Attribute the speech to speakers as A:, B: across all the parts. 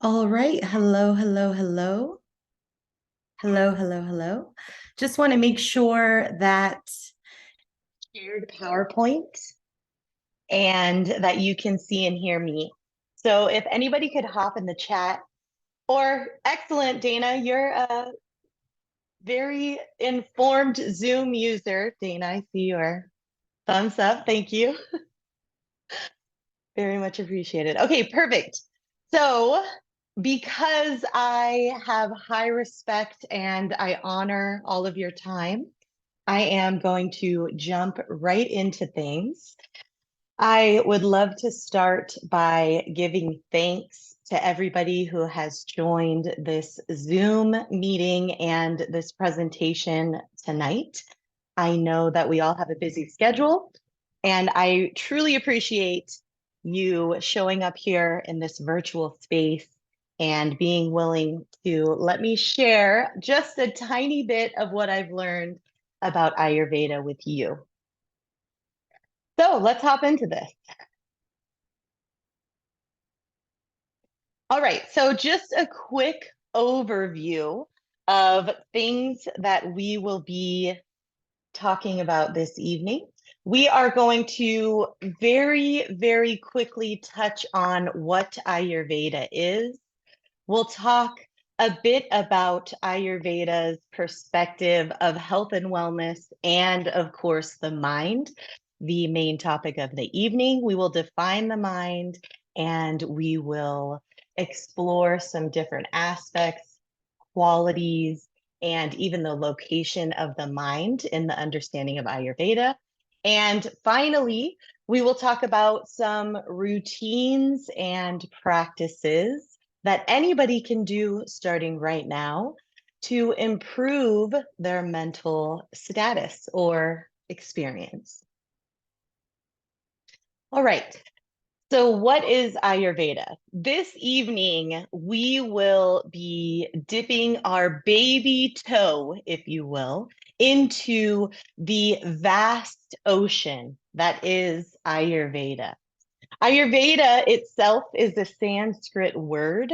A: All right. Hello, hello, hello. Hello, hello, hello. Just want to make sure that shared PowerPoint and that you can see and hear me. So if anybody could hop in the chat, or excellent, Dana, you're a very informed Zoom user. Dana, I see your thumbs up. Thank you. Very much appreciated. Okay, perfect. So, because I have high respect and I honor all of your time, I am going to jump right into things. I would love to start by giving thanks to everybody who has joined this Zoom meeting and this presentation tonight. I know that we all have a busy schedule, and I truly appreciate you showing up here in this virtual space and being willing to let me share just a tiny bit of what I've learned about Ayurveda with you. So let's hop into this. All right, so just a quick overview of things that we will be talking about this evening. We are going to very quickly touch on what Ayurveda is. We'll talk a bit about Ayurveda's perspective of health and wellness, and of course, the mind, the main topic of the evening. We will define the mind and we will explore some different aspects, qualities, and even the location of the mind in the understanding of Ayurveda. And finally, we will talk about some routines and practices that anybody can do starting right now to improve their mental status or experience. All right. So, what is Ayurveda? This evening, we will be dipping our baby toe, if you will, into the vast ocean that is Ayurveda. Ayurveda itself is a Sanskrit word.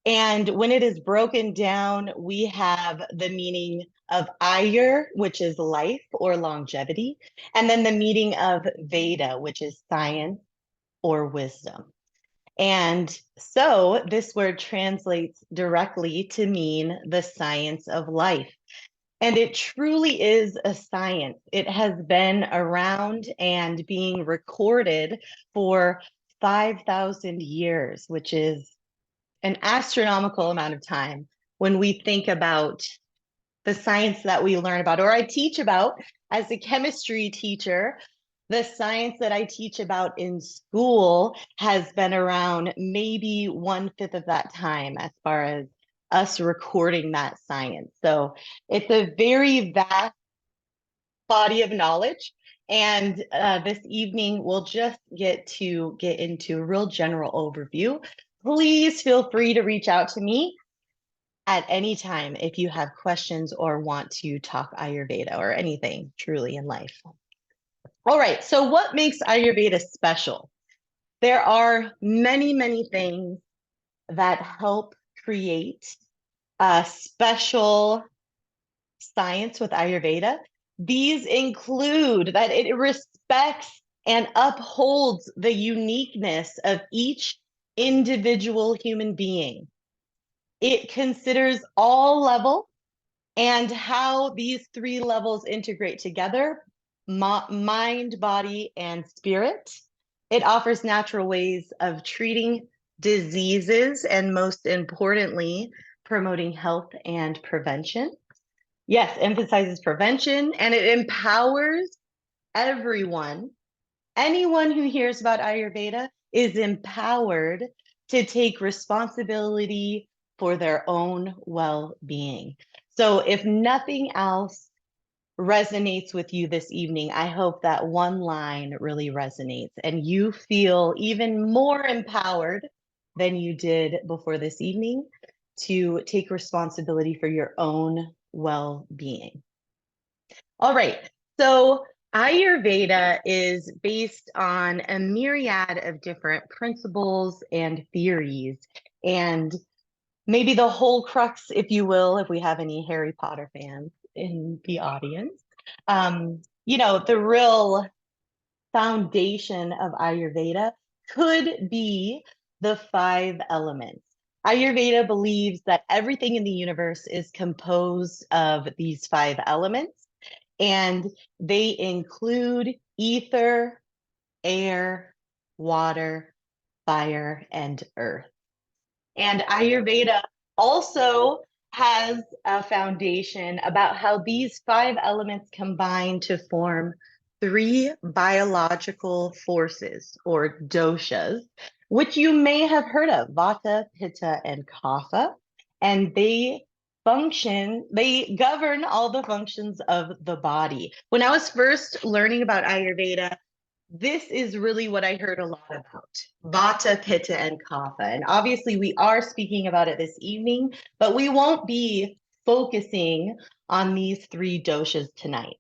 A: And when it is broken down, we have the meaning of Ayur, which is life or longevity, and then the meaning of Veda, which is science or wisdom. And so this word translates directly to mean the science of life. And it truly is a science. It has been around and being recorded for 5,000 years, which is an astronomical amount of time when we think about the science that we learn about, or I teach about as a chemistry teacher. The science that I teach about in school has been around maybe 1/5 of that time as far as us recording that science. So it's a very vast body of knowledge. And this evening, we'll just get into a real general overview. Please feel free to reach out to me at any time if you have questions or want to talk Ayurveda or anything truly in life. All right, so what makes Ayurveda special? There are many things that help create a special science with Ayurveda. These include that it respects and upholds the uniqueness of each individual human being. It considers all levels and how these three levels integrate together: mind, body, and spirit. It offers natural ways of treating diseases and, most importantly, promoting health and prevention. Yes, emphasizes prevention, and it empowers everyone. Anyone who hears about Ayurveda is empowered to take responsibility for their own well-being. So if nothing else resonates with you this evening, I hope that one line really resonates and you feel even more empowered than you did before this evening to take responsibility for your own well-being. All right, so Ayurveda is based on a myriad of different principles and theories. And maybe the whole crux, if you will, if we have any Harry Potter fans in the audience, the real foundation of Ayurveda could be the five elements. Ayurveda believes that everything in the universe is composed of these five elements, and they include ether, air, water, fire, and earth. And Ayurveda also has a foundation about how these five elements combine to form three biological forces or doshas, which you may have heard of, Vata, Pitta, and Kapha. And they govern all the functions of the body. When I was first learning about Ayurveda, this is really what I heard a lot about, Vata, Pitta, and Kapha. And obviously, we are speaking about it this evening, but we won't be focusing on these three doshas tonight.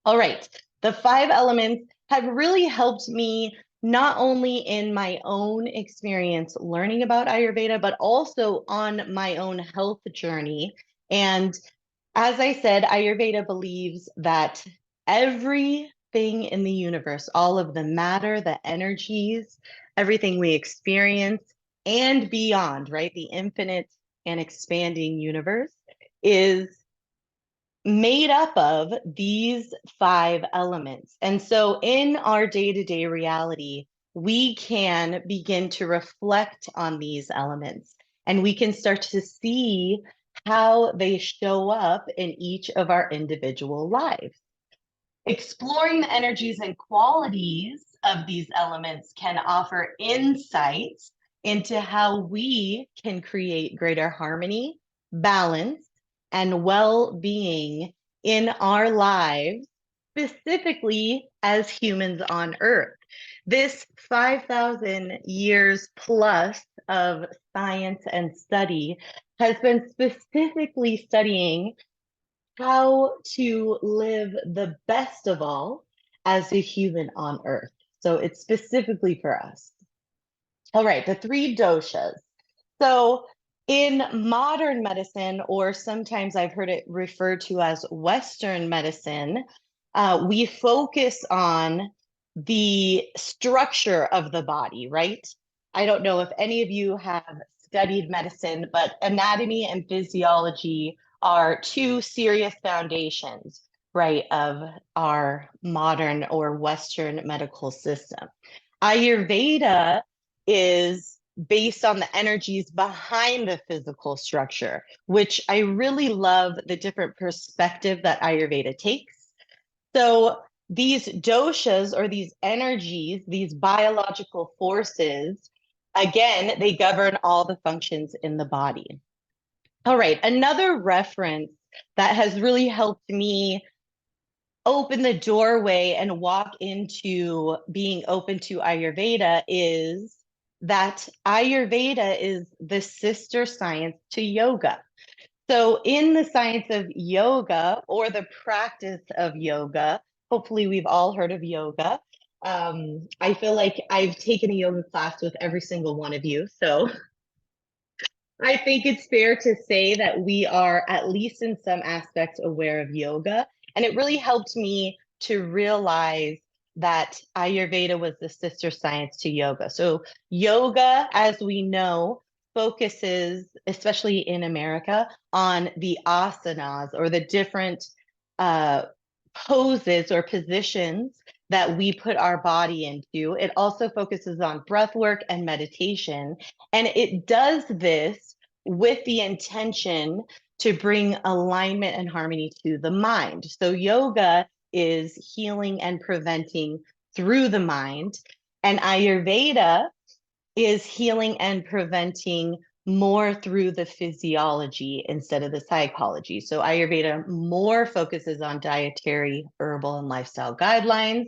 A: All right, the five elements have really helped me not only in my own experience learning about Ayurveda, but also on my own health journey. And as I said, Ayurveda believes that everything in the universe, all of the matter, the energies, everything we experience, and beyond, right? The infinite and expanding universe is made up of these five elements. And so in our day-to-day reality, we can begin to reflect on these elements and we can start to see how they show up in each of our individual lives. Exploring the energies and qualities of these elements can offer insights into how we can create greater harmony, balance, and well-being in our lives, specifically as humans on Earth. This 5,000 years plus of science and study has been specifically studying how to live the best of all as a human on Earth. So it's specifically for us. All right, the three doshas. So in modern medicine, or sometimes I've heard it referred to as Western medicine, we focus on the structure of the body, right? I don't know if any of you have studied medicine, but anatomy and physiology are two serious foundations, right, of our modern or Western medical system. Ayurveda is based on the energies behind the physical structure, which I really love the different perspective that Ayurveda takes. So these doshas or these energies, these biological forces, again, they govern all the functions in the body. All right, another reference that has really helped me open the doorway and walk into being open to Ayurveda is that Ayurveda is the sister science to yoga. So, in the science of yoga or the practice of yoga, hopefully we've all heard of yoga. I feel like I've taken a yoga class with every single one of you. So, I think it's fair to say that we are, at least in some aspects, aware of yoga. And it really helped me to realize that Ayurveda was the sister science to yoga. So, yoga, as we know, focuses, especially in America, on the asanas or the different uh, poses or positions that we put our body into. It also focuses on breath work and meditation. And it does this with the intention to bring alignment and harmony to the mind. So yoga is healing and preventing through the mind. And Ayurveda is healing and preventing more through the physiology instead of the psychology. So Ayurveda more focuses on dietary, herbal, and lifestyle guidelines.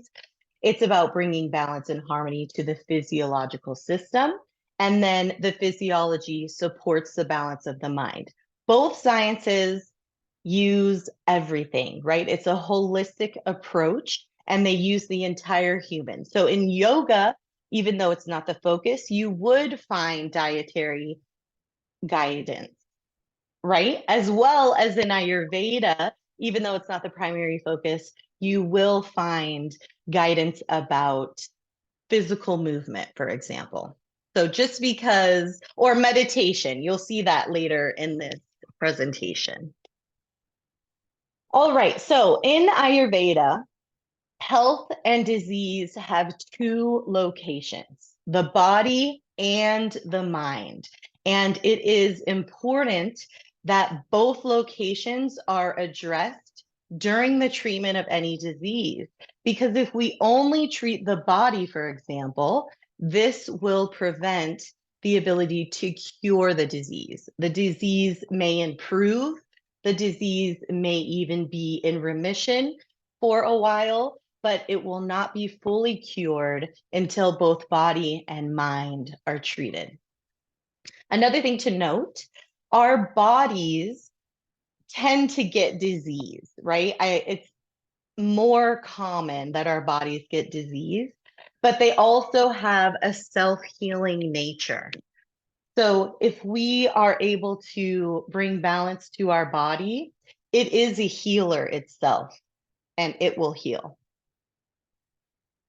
A: It's about bringing balance and harmony to the physiological system. And then the physiology supports the balance of the mind. Both sciences use everything, right? It's a holistic approach and they use the entire human. So in yoga, even though it's not the focus, you would find dietary guidance, right? As well as in Ayurveda, even though it's not the primary focus, you will find guidance about physical movement, for example. So just because, or meditation, you'll see that later in this presentation. All right, so in Ayurveda, health and disease have two locations, the body and the mind. And it is important that both locations are addressed during the treatment of any disease. Because if we only treat the body, for example, this will prevent the ability to cure the disease. The disease may improve, the disease may even be in remission for a while, but it will not be fully cured until both body and mind are treated. Another thing to note, our bodies tend to get disease, right? It's more common that our bodies get disease, but they also have a self-healing nature. So if we are able to bring balance to our body, it is a healer itself, and it will heal.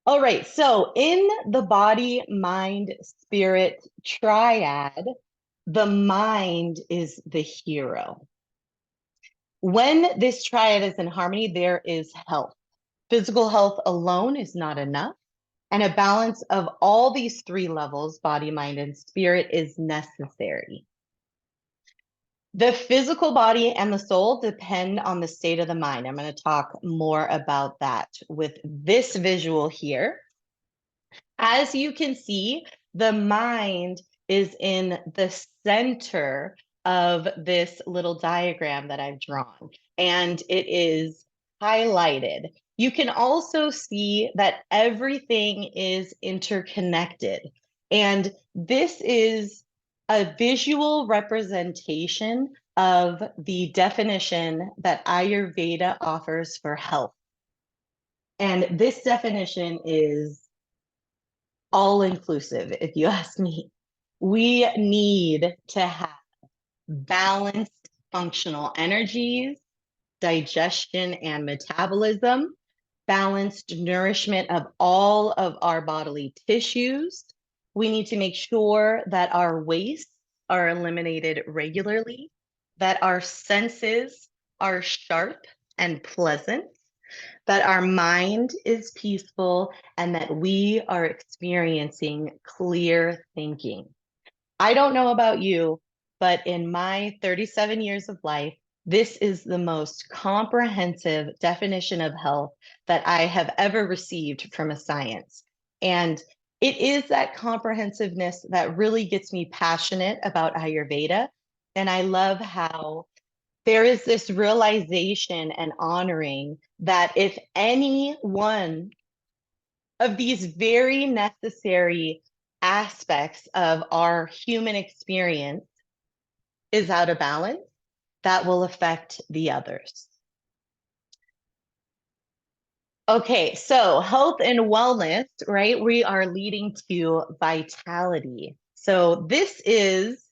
A: All right, so in the body, mind, spirit triad, the mind is the hero. When this triad is in harmony, there is health. Physical health alone is not enough, and a balance of all these three levels, body, mind, and spirit, is necessary. The physical body and the soul depend on the state of the mind. I'm going to talk more about that with this visual here. As you can see, the mind is in the center of this little diagram that I've drawn, and it is highlighted. You can also see that everything is interconnected, and this is a visual representation of the definition that Ayurveda offers for health. And this definition is all inclusive, if you ask me. We need to have balanced functional energies, digestion and metabolism, balanced nourishment of all of our bodily tissues. We need to make sure that our wastes are eliminated regularly, that our senses are sharp and pleasant, that our mind is peaceful, and that we are experiencing clear thinking. I don't know about you, but in my 37 years of life, this is the most comprehensive definition of health that I have ever received from a science. And it is that comprehensiveness that really gets me passionate about Ayurveda. And I love how there is this realization and honoring that if any one of these very necessary aspects of our human experience is out of balance, that will affect the others. Okay, so health and wellness, right? We are leading to vitality. So this is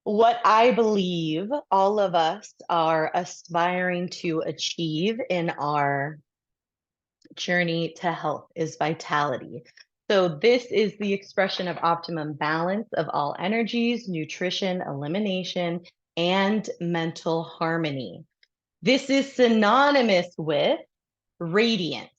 A: what I believe all of us are aspiring to achieve in our journey to health is vitality. So this is the expression of optimum balance of all energies, nutrition, elimination, and mental harmony. This is synonymous with radiance,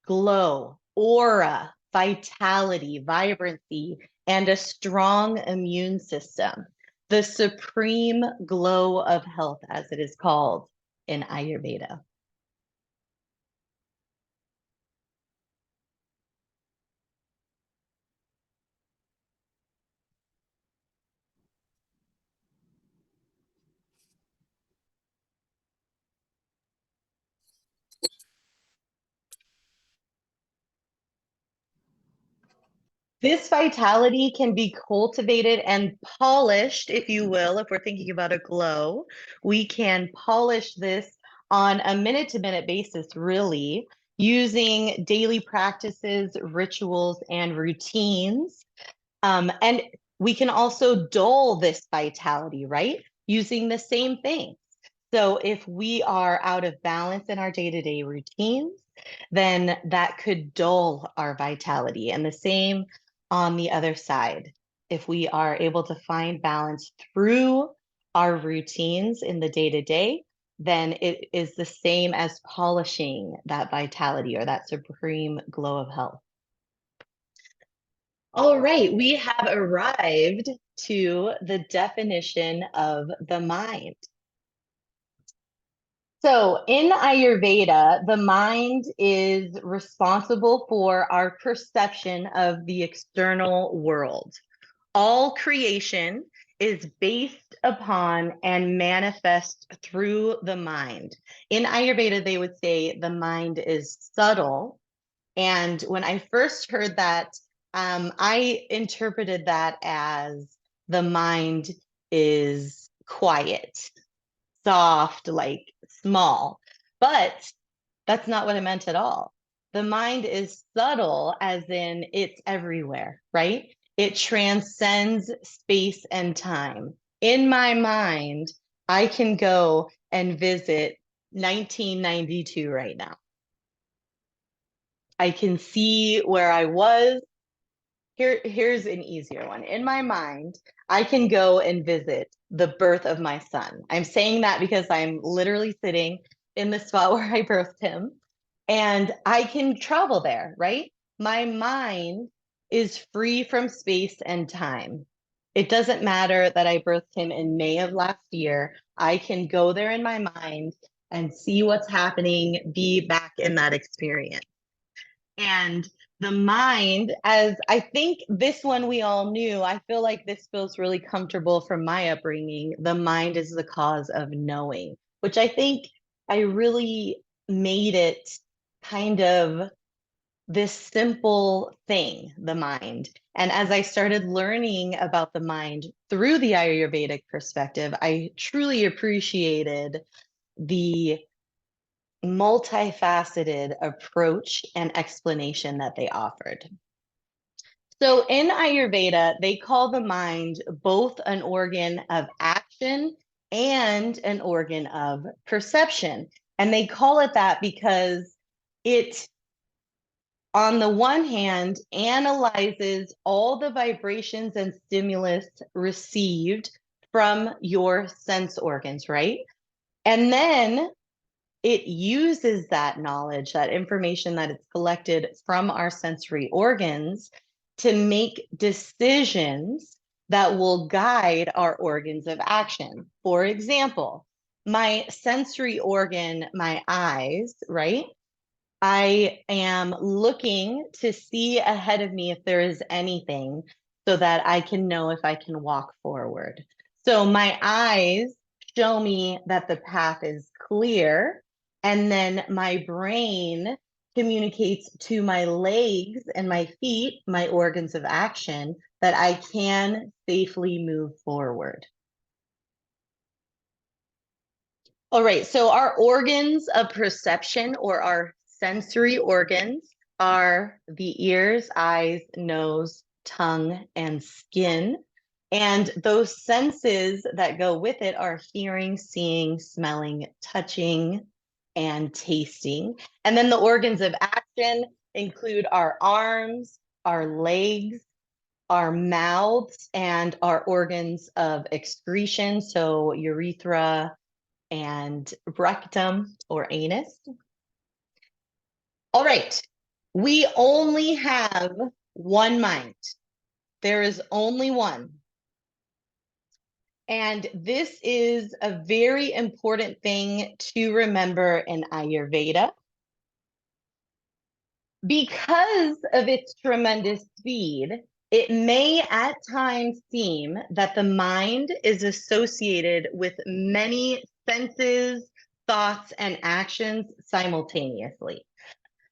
A: glow, aura, vitality, vibrancy, and a strong immune system. The supreme glow of health, as it is called in Ayurveda. This vitality can be cultivated and polished, if you will, if we're thinking about a glow. We can polish this on a minute-to-minute basis, really, using daily practices, rituals, and routines. And we can also dull this vitality, right? Using the same thing. So if we are out of balance in our day-to-day routines, then that could dull our vitality. And the same on the other side. If we are able to find balance through our routines in the day-to-day, then it is the same as polishing that vitality or that supreme glow of health. All right, we have arrived to the definition of the mind. So, in Ayurveda, the mind is responsible for our perception of the external world. All creation is based upon and manifest through the mind. In Ayurveda, they would say the mind is subtle. And when I first heard that, I interpreted that as the mind is quiet, soft, like small. But that's not what I meant at all. The mind is subtle, as in it's everywhere, right? It transcends space and time. In my mind, I can go and visit 1992 right now. I can see where I was. Here's an easier one. In my mind, I can go and visit the birth of my son. I'm saying that because I'm literally sitting in the spot where I birthed him, and I can travel there, right? My mind is free from space and time. It doesn't matter that I birthed him in May of last year. I can go there in my mind and see what's happening, be back in that experience. And the mind, as I think this one we all knew, I feel like this feels really comfortable from my upbringing. The mind is the cause of knowing, which I think I really made it kind of this simple thing, the mind. And as I started learning about the mind through the Ayurvedic perspective, I truly appreciated the multifaceted approach and explanation that they offered. So in Ayurveda, they call the mind both an organ of action and an organ of perception. And they call it that because it, on the one hand, analyzes all the vibrations and stimulus received from your sense organs, right? And then it uses that knowledge, that information that it's collected from our sensory organs to make decisions that will guide our organs of action. For example, my sensory organ, my eyes, right? I am looking to see ahead of me if there is anything so that I can know if I can walk forward. So my eyes show me that the path is clear, and then my brain communicates to my legs and my feet, my organs of action, that I can safely move forward. All right, so our organs of perception or our sensory organs are the ears, eyes, nose, tongue, and skin. And those senses that go with it are hearing, seeing, smelling, touching, and tasting. And then the organs of action include our arms, our legs, our mouths, and our organs of excretion, so urethra, and rectum or anus. All right, we only have one mind. There is only one. And this is a very important thing to remember in Ayurveda. Because of its tremendous speed, it may at times seem that the mind is associated with many senses, thoughts, and actions simultaneously.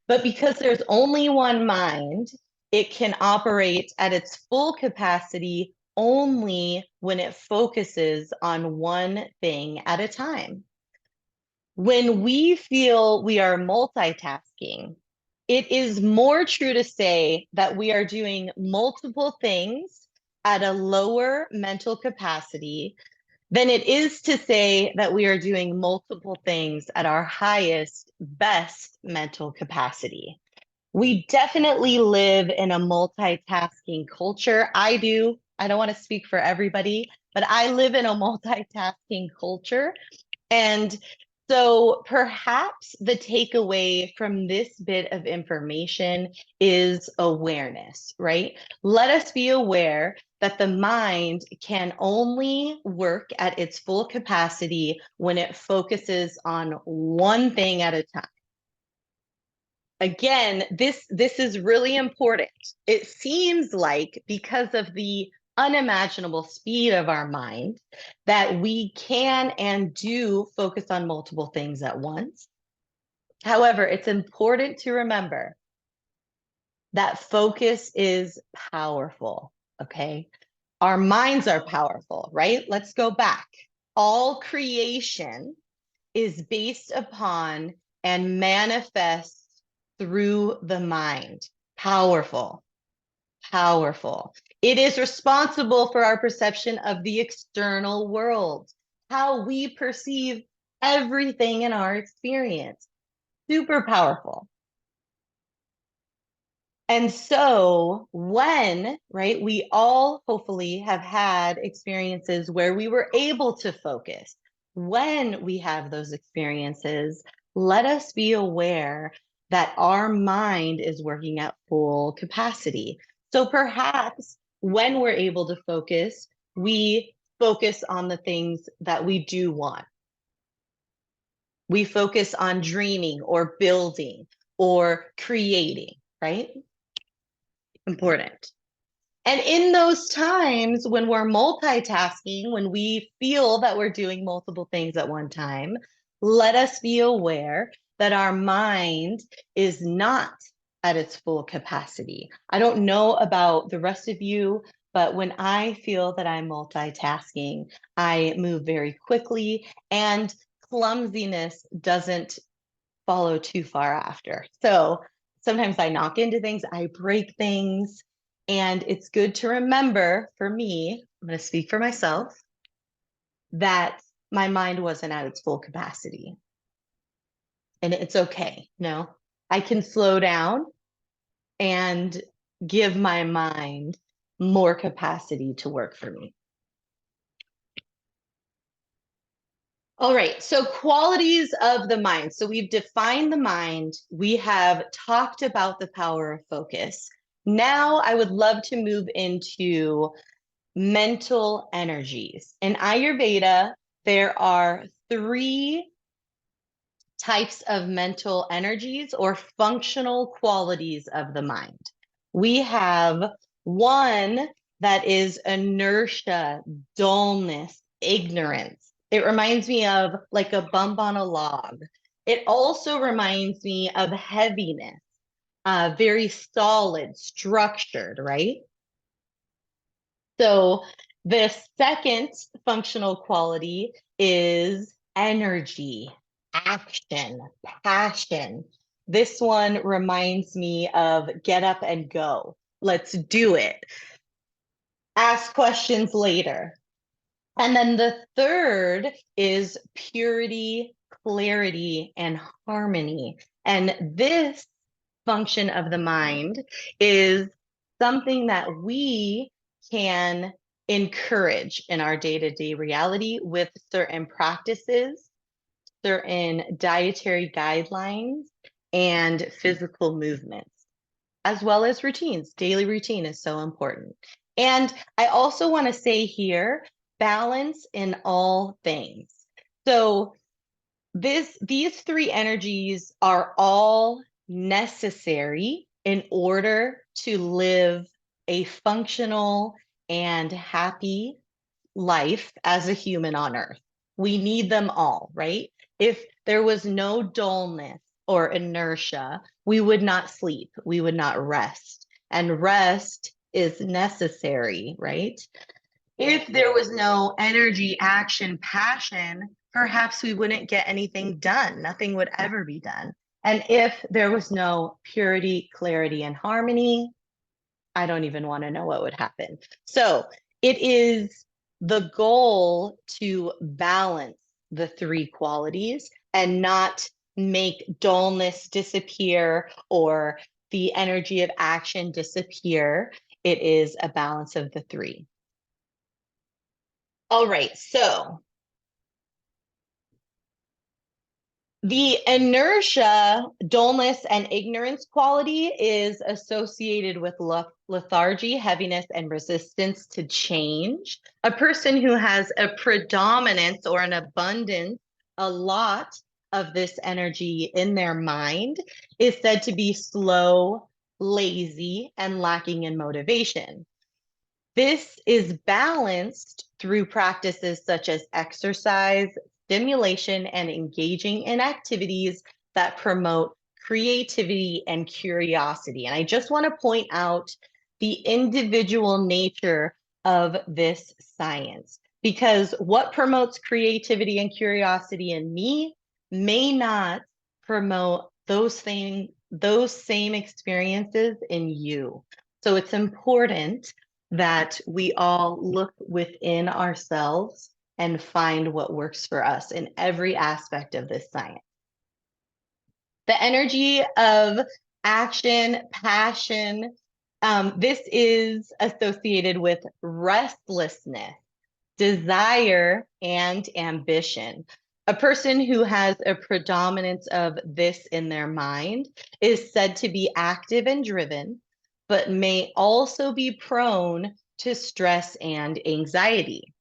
A: But because there's only one mind, it can operate at its full capacity only when it focuses on one thing at a time. When we feel we are multitasking, it is more true to say that we are doing multiple things at a lower mental capacity than it is to say that we are doing multiple things at our highest, best mental capacity. We definitely live in a multitasking culture. I do. I don't want to speak for everybody, but I live in a multitasking culture. And so perhaps the takeaway from this bit of information is awareness, right? Let us be aware that the mind can only work at its full capacity when it focuses on one thing at a time. Again, this is really important. It seems like because of the unimaginable speed of our mind that we can and do focus on multiple things at once. However, it's important to remember that focus is powerful, okay? Our minds are powerful, right? Let's go back. All creation is based upon and manifests through the mind. Powerful, powerful. It is responsible for our perception of the external world, how we perceive everything in our experience. Super powerful. And so when, right, we all hopefully have had experiences where we were able to focus. When we have those experiences, let us be aware that our mind is working at full capacity. So perhaps when we're able to focus, we focus on the things that we do want. We focus on dreaming or building or creating, right? Important. And in those times when we're multitasking, when we feel that we're doing multiple things at one time, let us be aware that our mind is not at its full capacity. I don't know about the rest of you, but when I feel that I'm multitasking, I move very quickly and clumsiness doesn't follow too far after. So sometimes I knock into things, I break things. And it's good to remember for me, I'm going to speak for myself, that my mind wasn't at its full capacity. And it's okay. No, I can slow down and give my mind more capacity to work for me. All right, so qualities of the mind. So we've defined the mind. We have talked about the power of focus. Now I would love to move into mental energies. In Ayurveda, there are three types of mental energies or functional qualities of the mind. We have one that is inertia, dullness, ignorance. It reminds me of like a bump on a log. It also reminds me of heaviness, very solid, structured, right? So the second functional quality is energy, action, passion. This one reminds me of get up and go. Let's do it. Ask questions later. And then the third is purity, clarity, and harmony. And this function of the mind is something that we can encourage in our day-to-day reality with certain practices, certain dietary guidelines, and physical movements, as well as routines. Daily routine is so important. And I also want to say here, balance in all things. So these three energies are all necessary in order to live a functional and happy life as a human on earth. We need them all, right? If there was no dullness or inertia, we would not sleep, we would not rest. And rest is necessary, right? If there was no energy, action, passion perhaps we wouldn't get anything done. Nothing would ever be done. And if there was no purity, clarity, and harmony, I don't even want to know what would happen. So it is the goal to balance the three qualities and not make dullness disappear or the energy of action disappear. It is a balance of the three. All right, so the inertia, dullness, and ignorance quality is associated with lethargy, heaviness, and resistance to change. A person who has a predominance or an abundance, a lot of this energy in their mind is said to be slow, lazy, and lacking in motivation. This is balanced through practices such as exercise, stimulation, and engaging in activities that promote creativity and curiosity. And I just want to point out the individual nature of this science, because what promotes creativity and curiosity in me may not promote those same experiences in you. So it's important that we all look within ourselves and find what works for us in every aspect of this science. The energy of action, passion, this is associated with restlessness, desire, and ambition. A person who has a predominance of this in their mind is said to be active and driven, but may also be prone to stress and anxiety.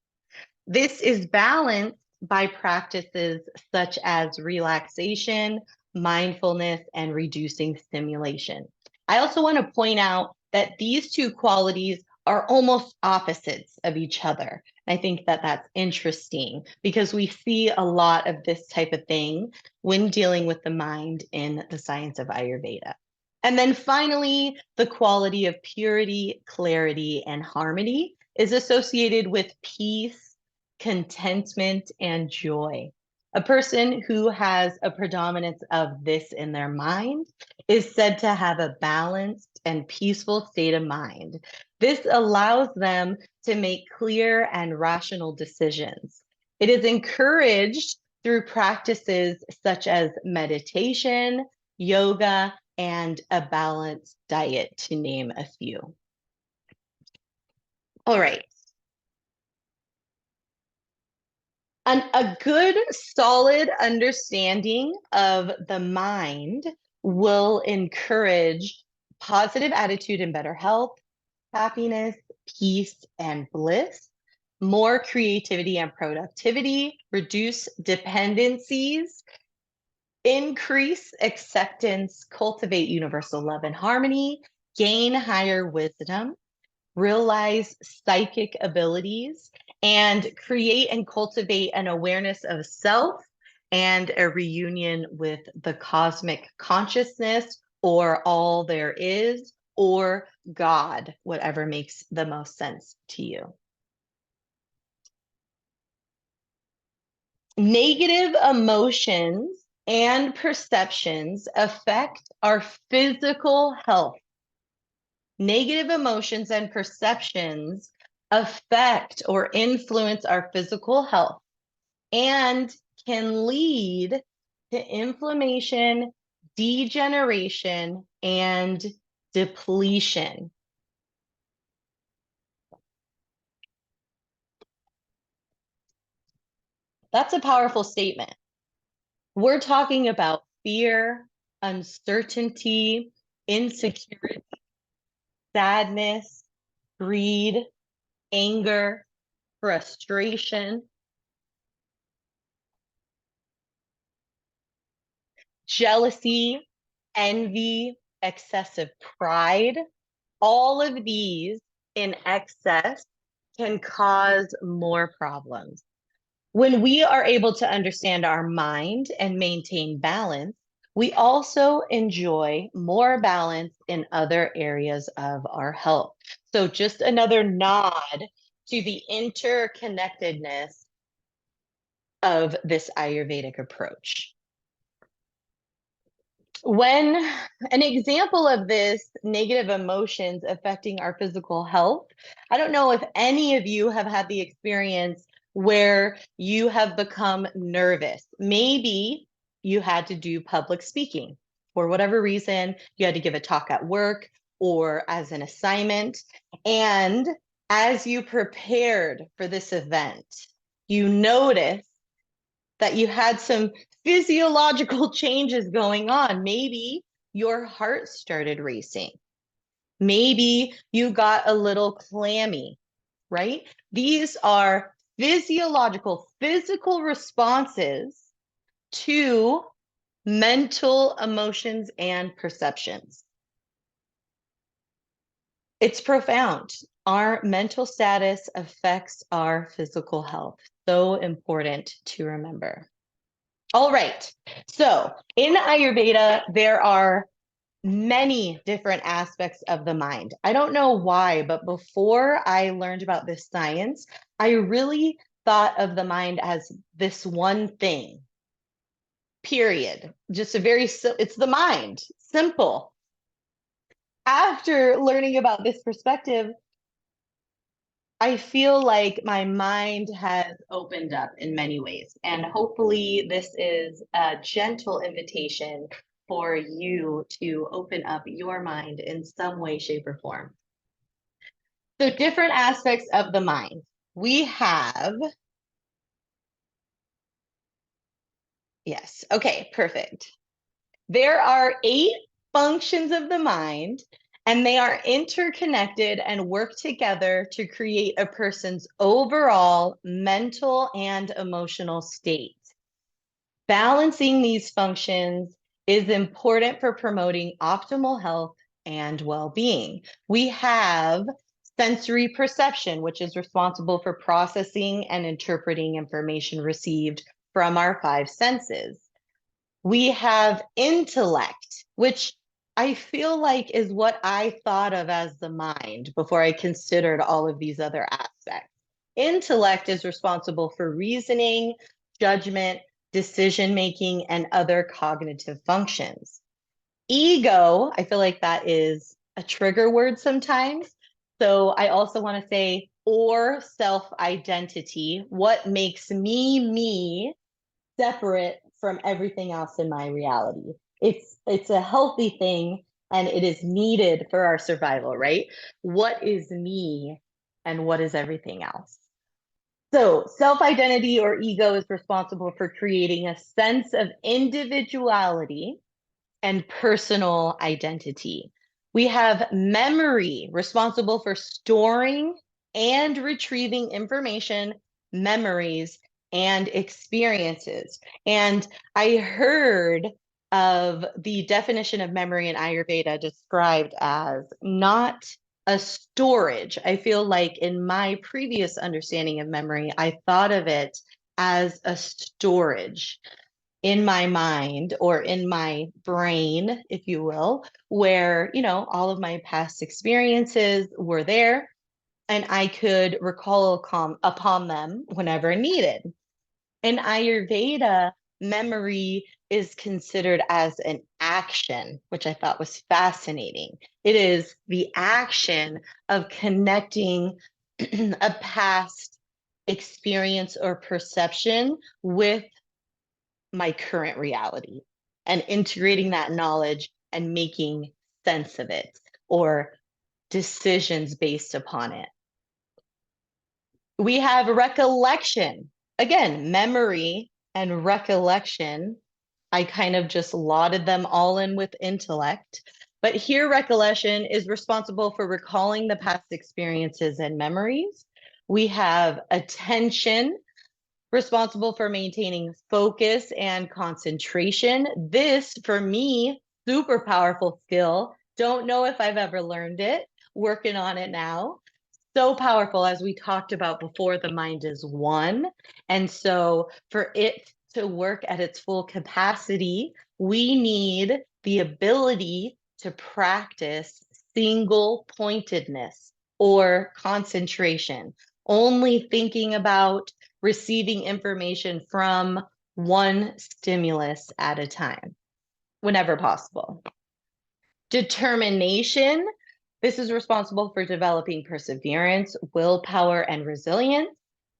A: This is balanced by practices such as relaxation, mindfulness, and reducing stimulation. I also want to point out that these two qualities are almost opposites of each other. I think that that's interesting because we see a lot of this type of thing when dealing with the mind in the science of Ayurveda. And then finally, the quality of purity, clarity, and harmony is associated with peace, contentment, and joy. A person who has a predominance of this in their mind is said to have a balanced and peaceful state of mind. This allows them to make clear and rational decisions. It is encouraged through practices such as meditation, yoga, and a balanced diet, to name a few. All right. A good, solid understanding of the mind will encourage positive attitude and better health, happiness, peace, and bliss, more creativity and productivity, reduce dependencies, increase acceptance, cultivate universal love and harmony, gain higher wisdom, realize psychic abilities, and create and cultivate an awareness of self and a reunion with the cosmic consciousness or all there is or God, whatever makes the most sense to you. Negative emotions and perceptions affect our physical health. Negative emotions and perceptions affect or influence our physical health and can lead to inflammation, degeneration, and depletion. That's a powerful statement. We're talking about fear, uncertainty, insecurity, sadness, greed, anger, frustration, jealousy, envy, excessive pride. All of these in excess can cause more problems. When we are able to understand our mind and maintain balance, we also enjoy more balance in other areas of our health. So, just another nod to the interconnectedness of this Ayurvedic approach. When an example of this negative emotions affecting our physical health, I don't know if any of you have had the experience where you have become nervous. Maybe you had to do public speaking for whatever reason, you had to give a talk at work or as an assignment. And as you prepared for this event, you noticed that you had some physiological changes going on. Maybe your heart started racing. Maybe you got a little clammy, right? These are physiological, physical responses to mental emotions and perceptions. It's profound. Our mental status affects our physical health. So important to remember. All right. So in Ayurveda, there are many different aspects of the mind. I don't know why, but before I learned about this science, I really thought of the mind as this one thing, period. Just it's the mind, simple. After learning about this perspective, I feel like my mind has opened up in many ways, and hopefully this is a gentle invitation for you to open up your mind in some way, shape, or form. So different aspects of the mind. We have, yes, okay, perfect. There are 8 functions of the mind, and they are interconnected and work together to create a person's overall mental and emotional state. Balancing these functions is important for promoting optimal health and well-being. We have sensory perception, which is responsible for processing and interpreting information received from our 5 senses. We have intellect, which I feel like is what I thought of as the mind before I considered all of these other aspects. Intellect is responsible for reasoning, judgment, decision making, and other cognitive functions. Ego, I feel like that is a trigger word sometimes. So I also want to say, or self identity, what makes me separate from everything else in my reality. It's a healthy thing and it is needed for our survival, right? What is me and what is everything else? So, self-identity or ego is responsible for creating a sense of individuality and personal identity. We have memory, responsible for storing and retrieving information, memories, and experiences. And I heard of the definition of memory in Ayurveda described as not a storage. I feel like in my previous understanding of memory, I thought of it as a storage in my mind or in my brain, if you will, where, all of my past experiences were there and I could recall upon them whenever needed. In Ayurveda, memory is considered as an action, which I thought was fascinating. It is the action of connecting a past experience or perception with my current reality and integrating that knowledge and making sense of it or decisions based upon it. We have recollection. Again, memory and recollection. I kind of just lauded them all in with intellect. But here, recollection is responsible for recalling the past experiences and memories. We have attention, responsible for maintaining focus and concentration. This, for me, super powerful skill. Don't know if I've ever learned it, working on it now. So powerful, as we talked about before, the mind is one. And so for it to work at its full capacity, we need the ability to practice single pointedness or concentration, only thinking about receiving information from one stimulus at a time, whenever possible. Determination. This is responsible for developing perseverance, willpower, and resilience,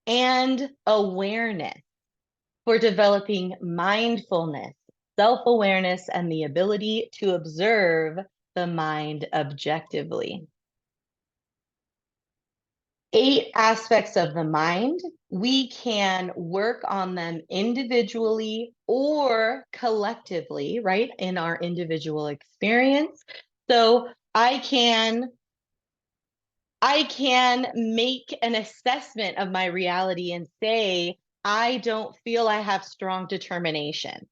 A: and awareness for developing mindfulness, self-awareness, and the ability to observe the mind objectively. 8 aspects of the mind. We can work on them individually or collectively, right, in our individual experience. So I can make an assessment of my reality and say, I don't feel I have strong determination.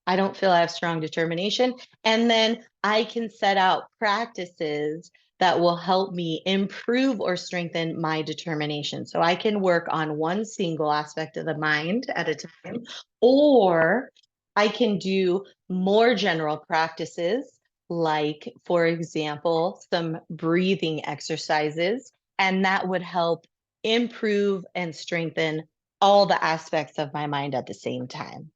A: I don't feel I have strong determination. And then I can set out practices that will help me improve or strengthen my determination. So I can work on one single aspect of the mind at a time, or I can do more general practices, like, for example, some breathing exercises, and that would help improve and strengthen all the aspects of my mind at the same time.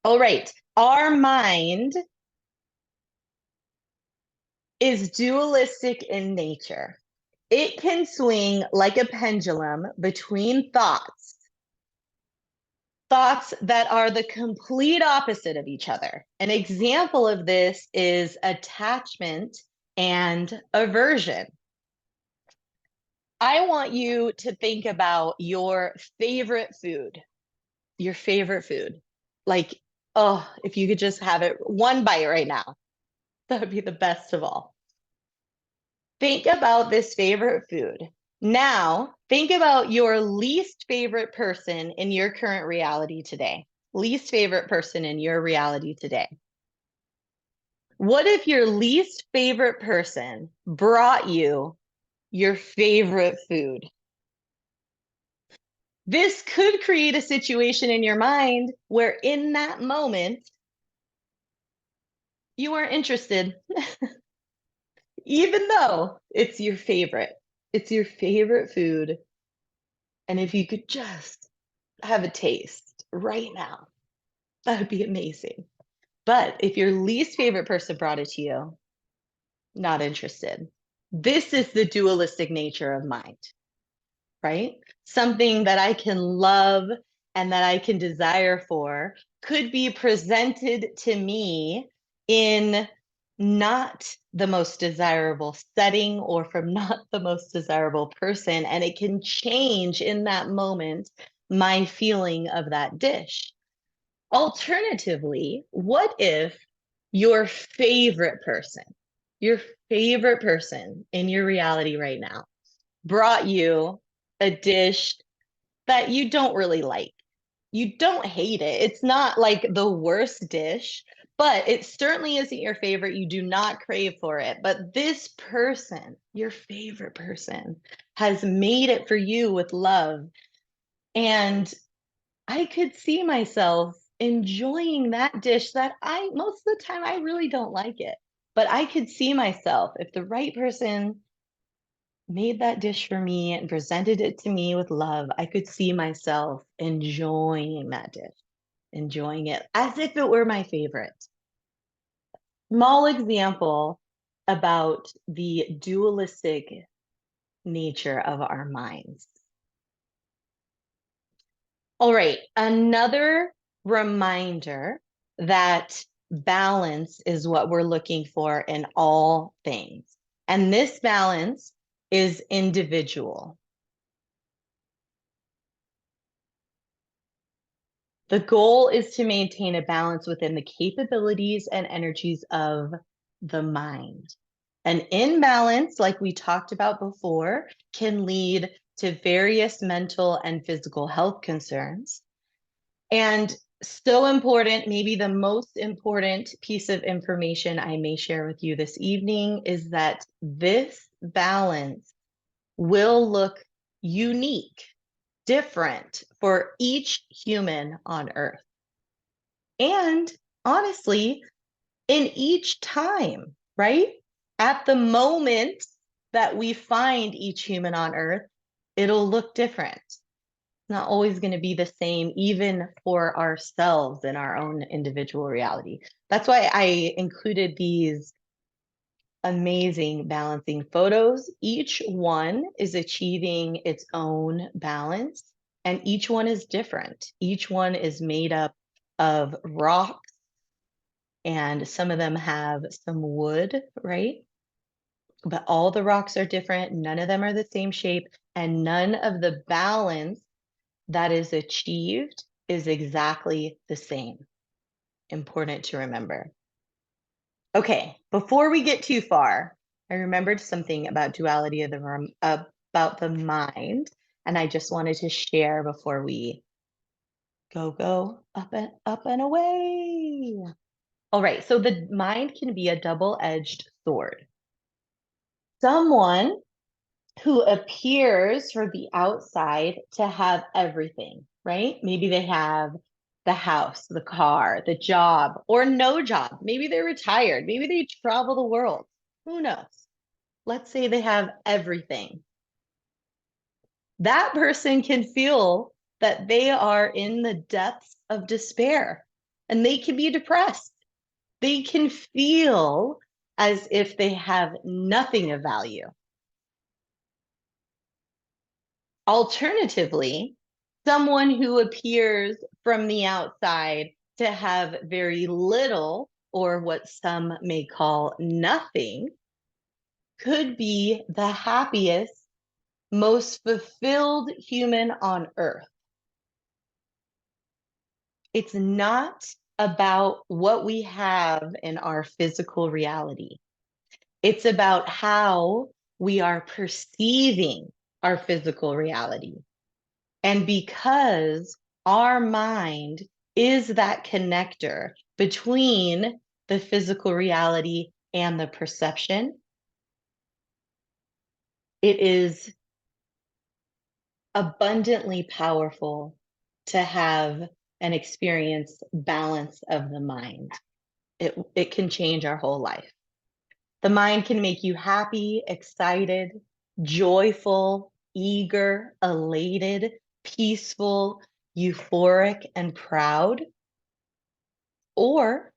A: All right, our mind is dualistic in nature. It can swing like a pendulum between thoughts that are the complete opposite of each other. An example of this is attachment and aversion. I want you to think about your favorite food. Your favorite food. Like, oh, if you could just have it one bite right now, that would be the best of all. Think about this favorite food. Now, think about your least favorite person in your current reality today. Least favorite person in your reality today. What if your least favorite person brought you your favorite food? This could create a situation in your mind where, in that moment, you aren't interested, even though it's your favorite. It's your favorite food. And if you could just have a taste right now, that would be amazing. But if your least favorite person brought it to you, not interested. This is the dualistic nature of mind, right? Something that I can love and that I can desire for could be presented to me in not the most desirable setting or from not the most desirable person. And it can change in that moment my feeling of that dish. Alternatively, what if your favorite person in your reality right now brought you a dish that you don't really like? You don't hate it. It's not like the worst dish, but it certainly isn't your favorite. You do not crave for it. But this person, your favorite person, has made it for you with love. And I could see myself enjoying that dish that most of the time, I really don't like it. But I could see myself, if the right person made that dish for me and presented it to me with love, I could see myself enjoying that dish, enjoying it as if it were my favorite. Small example about the dualistic nature of our minds. All right, another reminder that balance is what we're looking for in all things. And this balance is individual. The goal is to maintain a balance within the capabilities and energies of the mind. An imbalance, like we talked about before, can lead to various mental and physical health concerns. And so important, maybe the most important piece of information I may share with you this evening is that this balance will look unique, different for each human on Earth. And honestly, in each time, right? At the moment that we find each human on Earth, it'll look different. Not always going to be the same, even for ourselves in our own individual reality. That's why I included these amazing balancing photos. Each one is achieving its own balance, and each one is different. Each one is made up of rocks, and some of them have some wood, right? But all the rocks are different. None of them are the same shape, and none of the balance that is achieved is exactly the same. Important to remember. Okay, before we get too far, I remembered something about duality of the about the mind, and I just wanted to share before we go up and away. All right, so the mind can be a double-edged sword. Someone who appears from the outside to have everything, right? Maybe they have the house, the car, the job, or no job. Maybe they're retired. Maybe they travel the world. Who knows? Let's say they have everything. That person can feel that they are in the depths of despair and they can be depressed. They can feel as if they have nothing of value. Alternatively, someone who appears from the outside to have very little, or what some may call nothing, could be the happiest, most fulfilled human on earth. It's not about what we have in our physical reality. It's about how we are perceiving our physical reality. And because our mind is that connector between the physical reality and the perception, it is abundantly powerful to have and experience balance of the mind. It can change our whole life. The mind can make you happy, excited, joyful, eager, elated, peaceful, euphoric, and proud. Or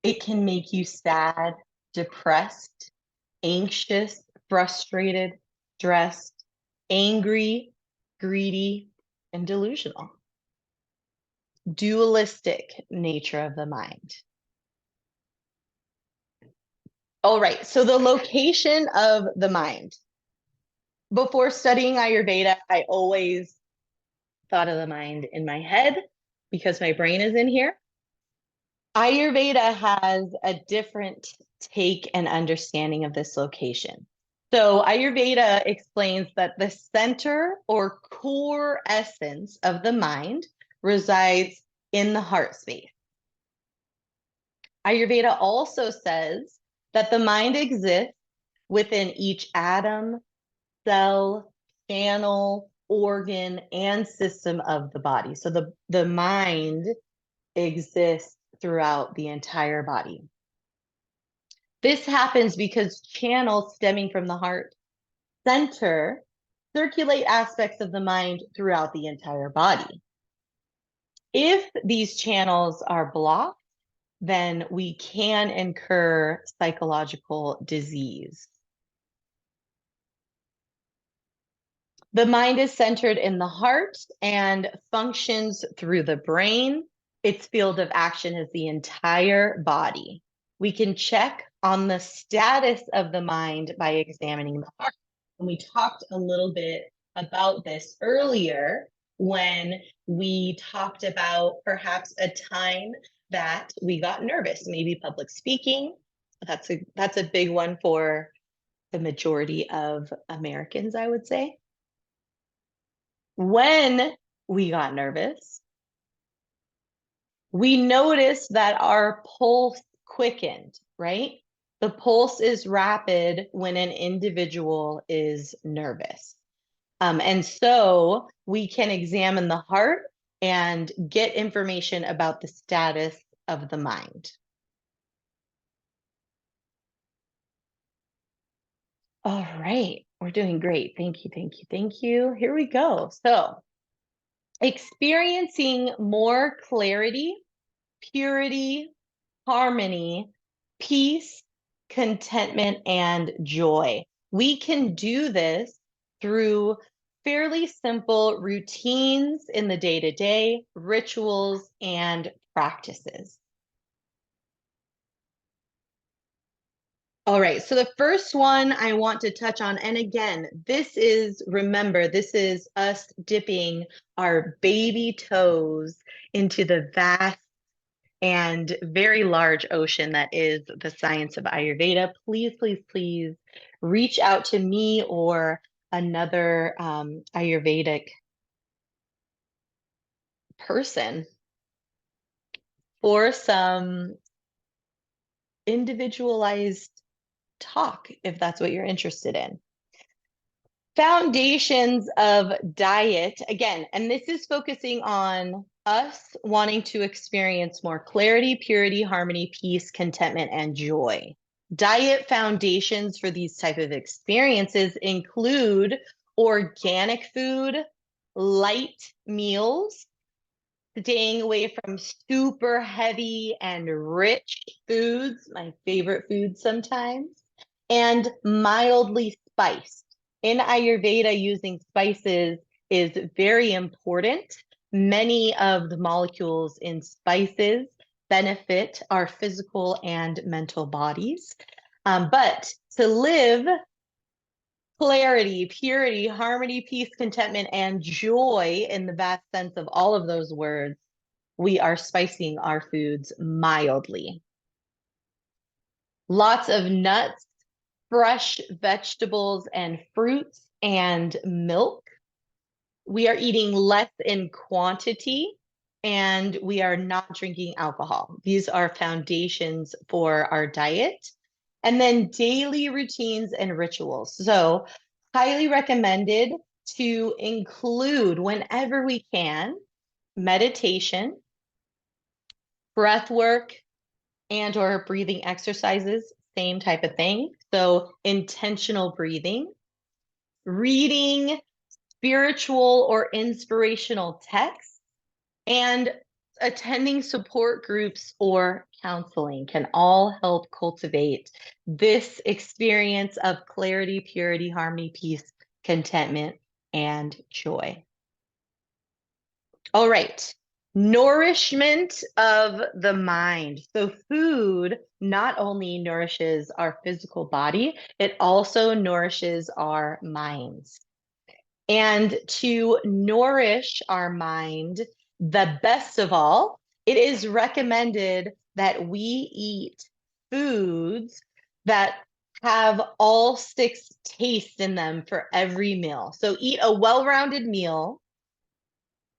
A: it can make you sad, depressed, anxious, frustrated, stressed, angry, greedy, and delusional. Dualistic nature of the mind. All right, so the location of the mind. Before studying Ayurveda, I always thought of the mind in my head because my brain is in here. Ayurveda has a different take and understanding of this location. So, Ayurveda explains that the center or core essence of the mind resides in the heart space. Ayurveda also says that the mind exists within each atom, cell, channel, organ, and system of the body. So the mind exists throughout the entire body. This happens because channels stemming from the heart center circulate aspects of the mind throughout the entire body. If these channels are blocked, then we can incur psychological disease. The mind is centered in the heart and functions through the brain. Its field of action is the entire body. We can check on the status of the mind by examining the heart. And we talked a little bit about this earlier when we talked about perhaps a time that we got nervous, maybe public speaking. That's a big one for the majority of Americans, I would say. When we got nervous, we noticed that our pulse quickened, right? The pulse is rapid when an individual is nervous. And so we can examine the heart and get information about the status of the mind. All right, we're doing great. Thank you, thank you, thank you. Here we go. So experiencing more clarity, purity, harmony, peace, contentment, and joy. We can do this through fairly simple routines in the day to day, rituals, and practices. All right, so the first one I want to touch on, and again, remember, this is us dipping our baby toes into the vast and very large ocean that is the science of Ayurveda. Please, please, please reach out to me or another Ayurvedic person for some individualized talk if that's what you're interested in. Foundations of diet, again, and this is focusing on us wanting to experience more clarity, purity, harmony, peace, contentment, and joy. Diet foundations for these type of experiences include organic food, light meals, staying away from super heavy and rich foods, my favorite food sometimes, and mildly spiced. In Ayurveda, using spices is very important. Many of the molecules in spices benefit our physical and mental bodies. But to live clarity, purity, harmony, peace, contentment, and joy in the vast sense of all of those words, we are spicing our foods mildly. Lots of nuts, fresh vegetables and fruits, and milk. We are eating less in quantity, and we are not drinking alcohol. These are foundations for our diet. And then daily routines and rituals. So, highly recommended to include, whenever we can, meditation, breath work, and or breathing exercises, same type of thing. So intentional breathing, reading spiritual or inspirational texts, and attending support groups or counseling can all help cultivate this experience of clarity, purity, harmony, peace, contentment, and joy. All right. Nourishment of the mind. So, food not only nourishes our physical body, it also nourishes our minds. And to nourish our mind, the best of all, it is recommended that we eat foods that have all six tastes in them for every meal. So, eat a well rounded meal.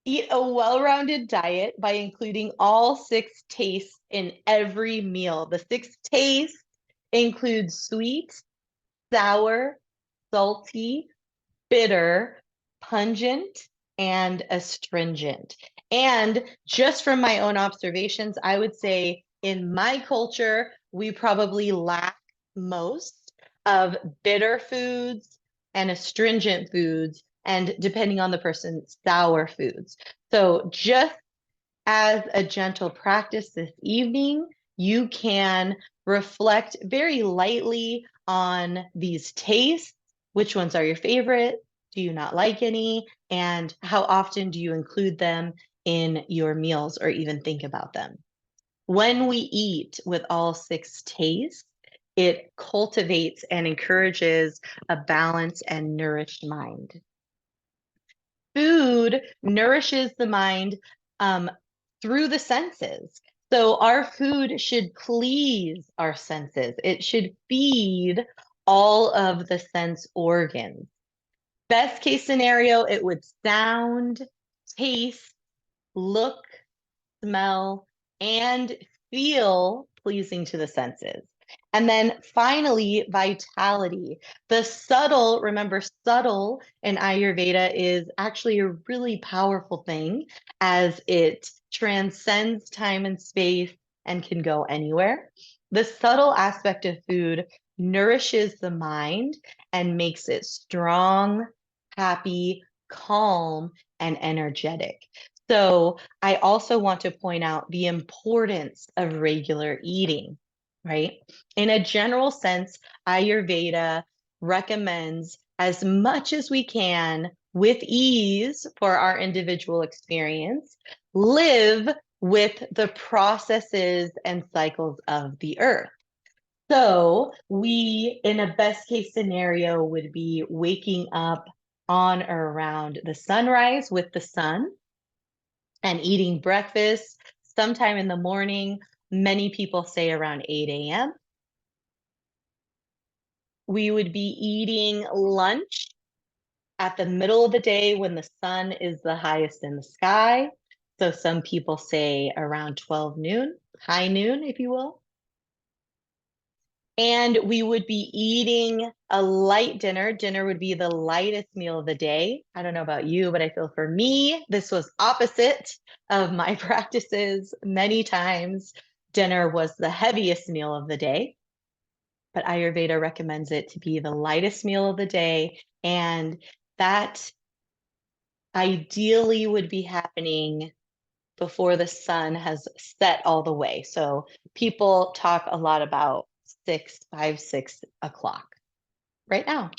A: Eat a well-rounded diet by including all six tastes in every meal. The six tastes include sweet, sour, salty, bitter, pungent, and astringent. And just from my own observations, I would say in my culture, we probably lack most of bitter foods and astringent foods, and depending on the person, sour foods. So just as a gentle practice this evening, you can reflect very lightly on these tastes. Which ones are your favorite? Do you not like any? And how often do you include them in your meals or even think about them? When we eat with all six tastes, it cultivates and encourages a balanced and nourished mind. Food nourishes the mind through the senses. So our food should please our senses. It should feed all of the sense organs. Best case scenario, it would sound, taste, look, smell, and feel pleasing to the senses. And then finally, vitality. The subtle, remember, subtle in Ayurveda is actually a really powerful thing as it transcends time and space and can go anywhere. The subtle aspect of food nourishes the mind and makes it strong, happy, calm, and energetic. So I also want to point out the importance of regular eating, right? In a general sense, Ayurveda recommends as much as we can with ease for our individual experience, live with the processes and cycles of the earth. So we, in a best case scenario, would be waking up on or around the sunrise with the sun and eating breakfast sometime in the morning. Many people say around 8 a.m. We would be eating lunch at the middle of the day when the sun is the highest in the sky. So some people say around 12 noon, high noon, if you will. And we would be eating a light dinner. Dinner would be the lightest meal of the day. I don't know about you, but I feel for me, this was opposite of my practices. Many times, dinner was the heaviest meal of the day, but Ayurveda recommends it to be the lightest meal of the day. And that ideally would be happening before the sun has set all the way. So people talk a lot about 6 o'clock right now.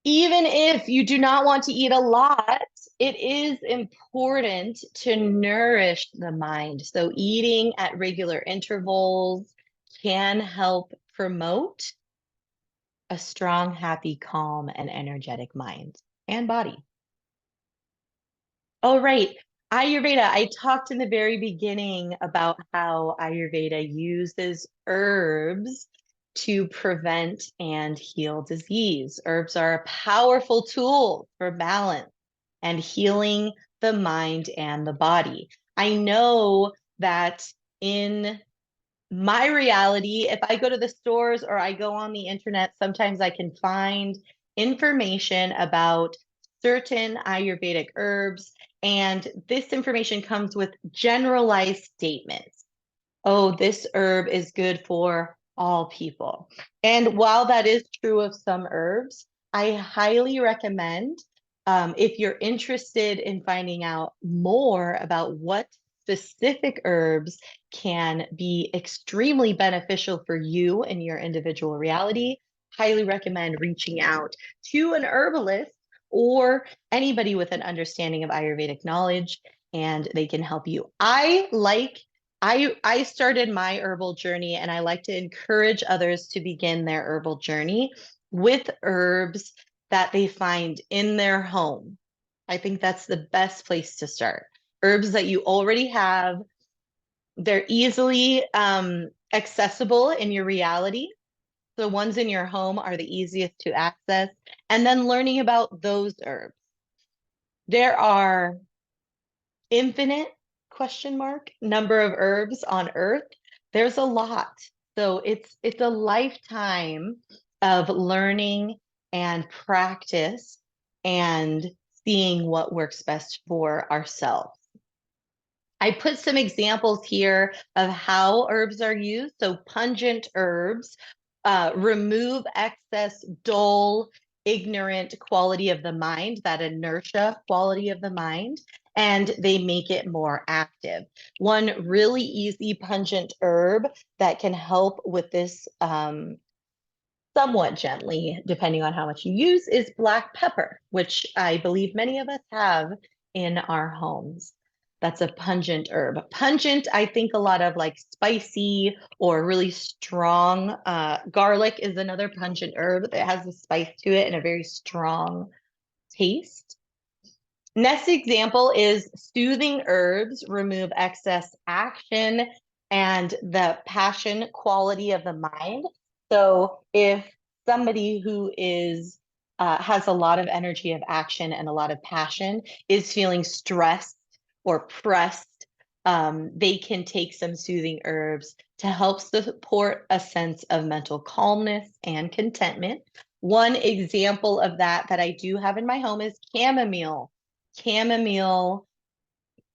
A: Even if you do not want to eat a lot, it is important to nourish the mind. So eating at regular intervals can help promote a strong, happy, calm, and energetic mind and body. Oh, right. Ayurveda. I talked in the very beginning about how Ayurveda uses herbs to prevent and heal disease. Herbs are a powerful tool for balance and healing the mind and the body. I know that in my reality, if I go to the stores or I go on the internet, sometimes I can find information about certain Ayurvedic herbs. And this information comes with generalized statements. Oh, this herb is good for all people. And while that is true of some herbs, I highly recommend if you're interested in finding out more about what specific herbs can be extremely beneficial for you and your individual reality, highly recommend reaching out to an herbalist or anybody with an understanding of Ayurvedic knowledge, and they can help you. I started my herbal journey, and I like to encourage others to begin their herbal journey with herbs that they find in their home. I think that's the best place to start. Herbs that you already have, they're easily accessible in your reality. The ones in your home are the easiest to access. And then learning about those herbs. There are infinite number of herbs on earth. There's a lot. So it's a lifetime of learning and practice and seeing what works best for ourselves. I put some examples here of how herbs are used. So pungent herbs remove excess, dull, ignorant quality of the mind, that inertia quality of the mind, and they make it more active. One really easy pungent herb that can help with this somewhat gently, depending on how much you use, is black pepper, which I believe many of us have in our homes. That's a pungent herb. Pungent, I think a lot of like spicy or really strong. Garlic is another pungent herb that has a spice to it and a very strong taste. Next example is soothing herbs remove excess action and the passion quality of the mind. So if somebody who is has a lot of energy of action and a lot of passion is feeling stressed or pressed, they can take some soothing herbs to help support a sense of mental calmness and contentment. One example of that I do have in my home is chamomile. Chamomile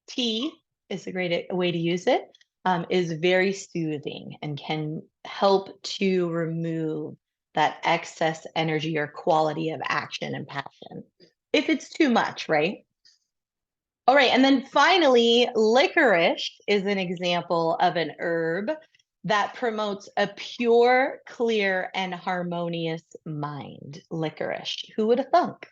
A: tea is a great way to use it. Is very soothing and can help to remove that excess energy or quality of action and passion. if it's too much, right? All right, and then finally, licorice is an example of an herb that promotes a pure, clear, and harmonious mind. Licorice. Who would have thunk?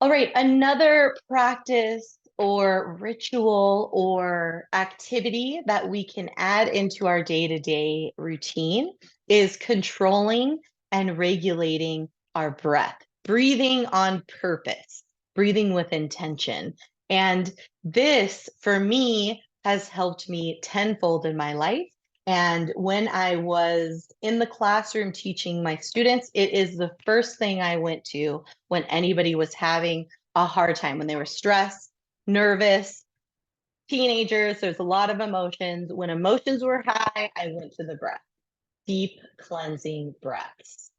A: All right, another practice or ritual or activity that we can add into our day-to-day routine is controlling and regulating our breath, breathing on purpose, breathing with intention. And this, for me, has helped me tenfold in my life. And when I was in the classroom teaching my students, it is the first thing I went to when anybody was having a hard time, when they were stressed, nervous, teenagers. There's a lot of emotions. When emotions were high, I went to the breath, deep cleansing breaths.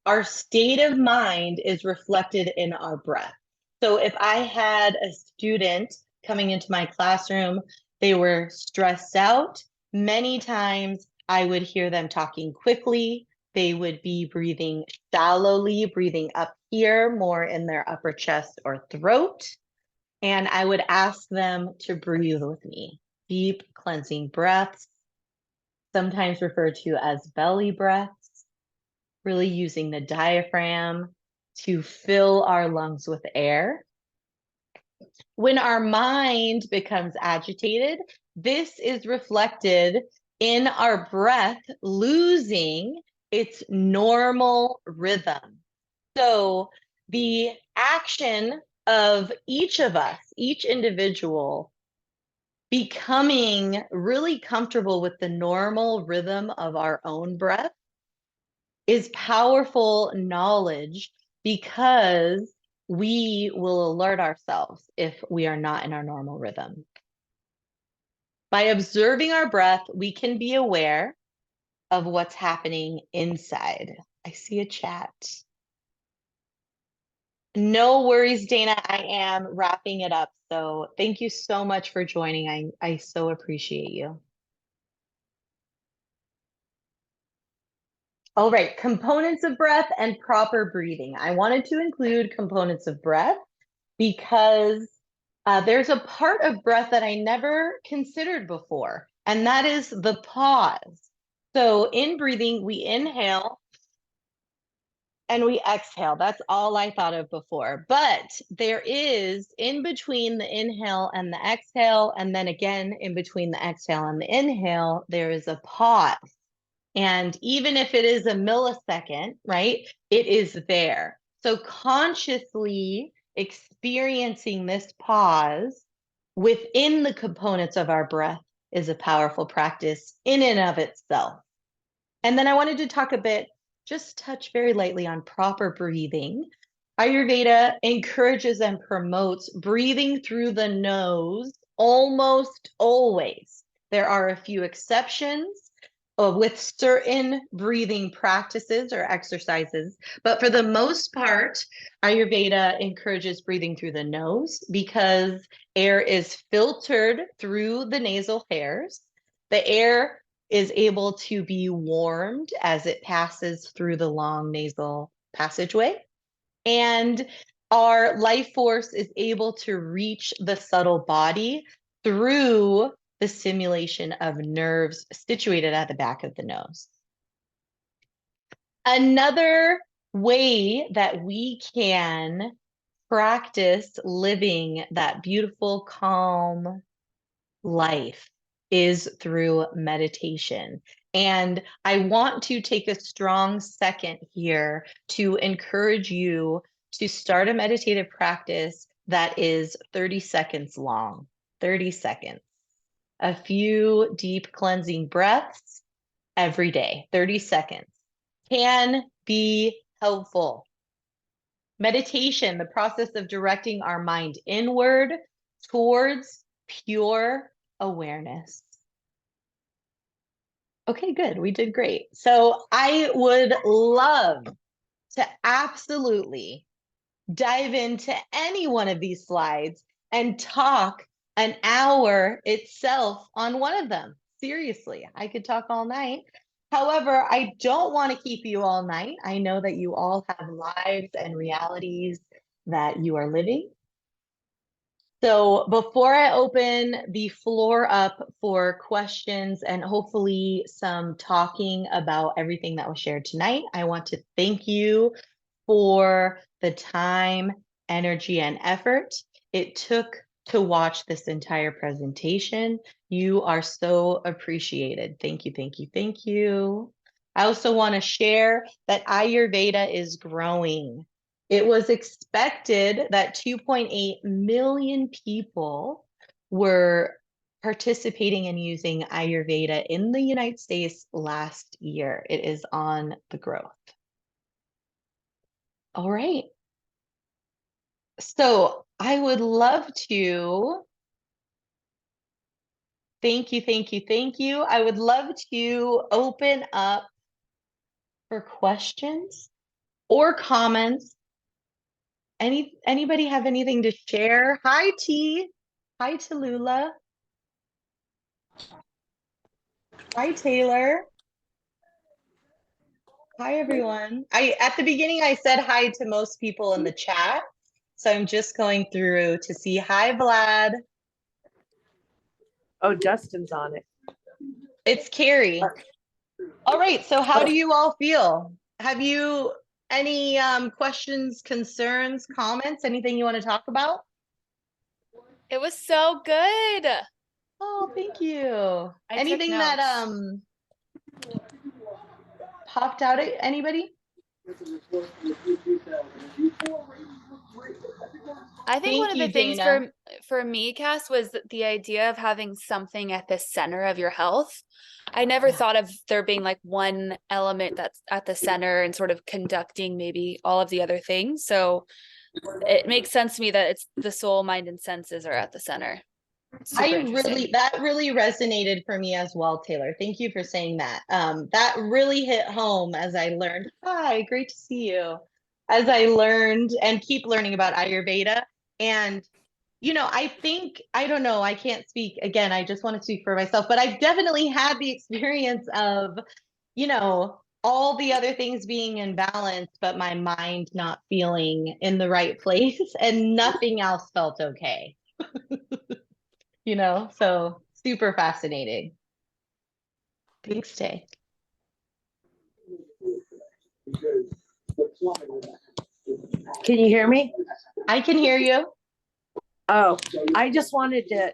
A: Our state of mind is reflected in our breath. So if I had a student coming into my classroom, they were stressed out, many times I would hear them talking quickly. They would be breathing shallowly, breathing up here, more in their upper chest or throat. And I would ask them to breathe with me. Deep cleansing breaths, sometimes referred to as belly breaths, really using the diaphragm to fill our lungs with air. When our mind becomes agitated, this is reflected in our breath losing its normal rhythm. So the action of each of us, each individual, becoming really comfortable with the normal rhythm of our own breath is powerful knowledge, because we will alert ourselves if we are not in our normal rhythm. By observing our breath, we can be aware of what's happening inside. I see a chat. No worries, Dana. I am wrapping it up. So thank you so much for joining. I so appreciate you. All right, components of breath and proper breathing. I wanted to include components of breath because there's a part of breath that I never considered before, and that is the pause. So in breathing, we inhale and we exhale. That's all I thought of before. But there is, in between the inhale and the exhale, and then again in between the exhale and the inhale, there is a pause. And even if it is a millisecond, right, it is there. So consciously experiencing this pause within the components of our breath is a powerful practice in and of itself. And then I wanted to talk a bit, just touch very lightly on proper breathing. Ayurveda encourages and promotes breathing through the nose almost always. There are a few exceptions with certain breathing practices or exercises, but for the most part, Ayurveda encourages breathing through the nose because air is filtered through the nasal hairs. The air is able to be warmed as it passes through the long nasal passageway. And our life force is able to reach the subtle body through the stimulation of nerves situated at the back of the nose. Another way that we can practice living that beautiful, calm life is through meditation. And I want to take a strong second here to encourage you to start a meditative practice that is 30 seconds long. 30 seconds. A few deep cleansing breaths every day. 30 seconds can be helpful. Meditation, the process of directing our mind inward towards pure awareness. Okay, good. We did great. So I would love to absolutely dive into any one of these slides and talk an hour itself on one of them. Seriously, I could talk all night. However, I don't want to keep you all night. I know that you all have lives and realities that you are living. So before I open the floor up for questions and hopefully some talking about everything that was shared tonight, I want to thank you for the time, energy, and effort it took to watch this entire presentation. You are so appreciated. Thank you, thank you, thank you. I also want to share that Ayurveda is growing. It was expected that 2.8 million people were participating and using Ayurveda in the United States last year. It is on the growth. All right. So I would love to thank you, thank you, thank you. I would love to open up for questions or comments. Anybody have anything to share? Hi, T. Hi, Tallulah. Hi, Taylor. Hi, everyone. At the beginning, I said hi to most people in the chat. So I'm just going through to see. Hi, Vlad.
B: Oh, Justin's on it.
A: It's Carrie. All right. So how do you all feel? Have you any questions, concerns, comments, anything you want to talk about?
C: It was so good.
A: Oh, thank you.
C: I
A: Anything
C: took
A: that
C: notes.
A: popped out at anybody?
C: I think
A: Thank
C: one of the
A: you,
C: things
A: Dana.
C: for me, Cass, was the idea of having something at the center of your health. I never thought of there being like one element that's at the center and sort of conducting maybe all of the other things. So it makes sense to me that it's the soul, mind, and senses are at the center. Super interesting.
A: That really resonated for me as well, Taylor. Thank you for saying that. That really hit home as I learned. Hi, great to see you. As I learned and keep learning about Ayurveda. And, I think, I don't know, I can't speak again. I just want to speak for myself, but I've definitely had the experience of, all the other things being in balance, but my mind not feeling in the right place and nothing else felt okay. So super fascinating. Thanks, Tay.
B: Can you hear me?
A: I can hear you.
B: Oh, I just wanted to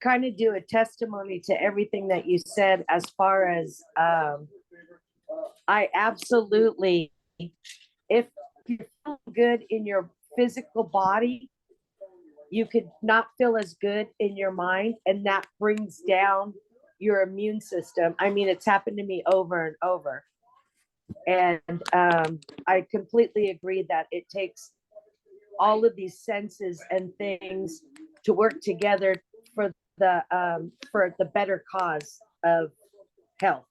B: kind of do a testimony to everything that you said as far as I absolutely, if you feel good in your physical body, you could not feel as good in your mind, and that brings down your immune system. I mean, it's happened to me over and over. And I completely agree that it takes all of these senses and things to work together for the better cause of health.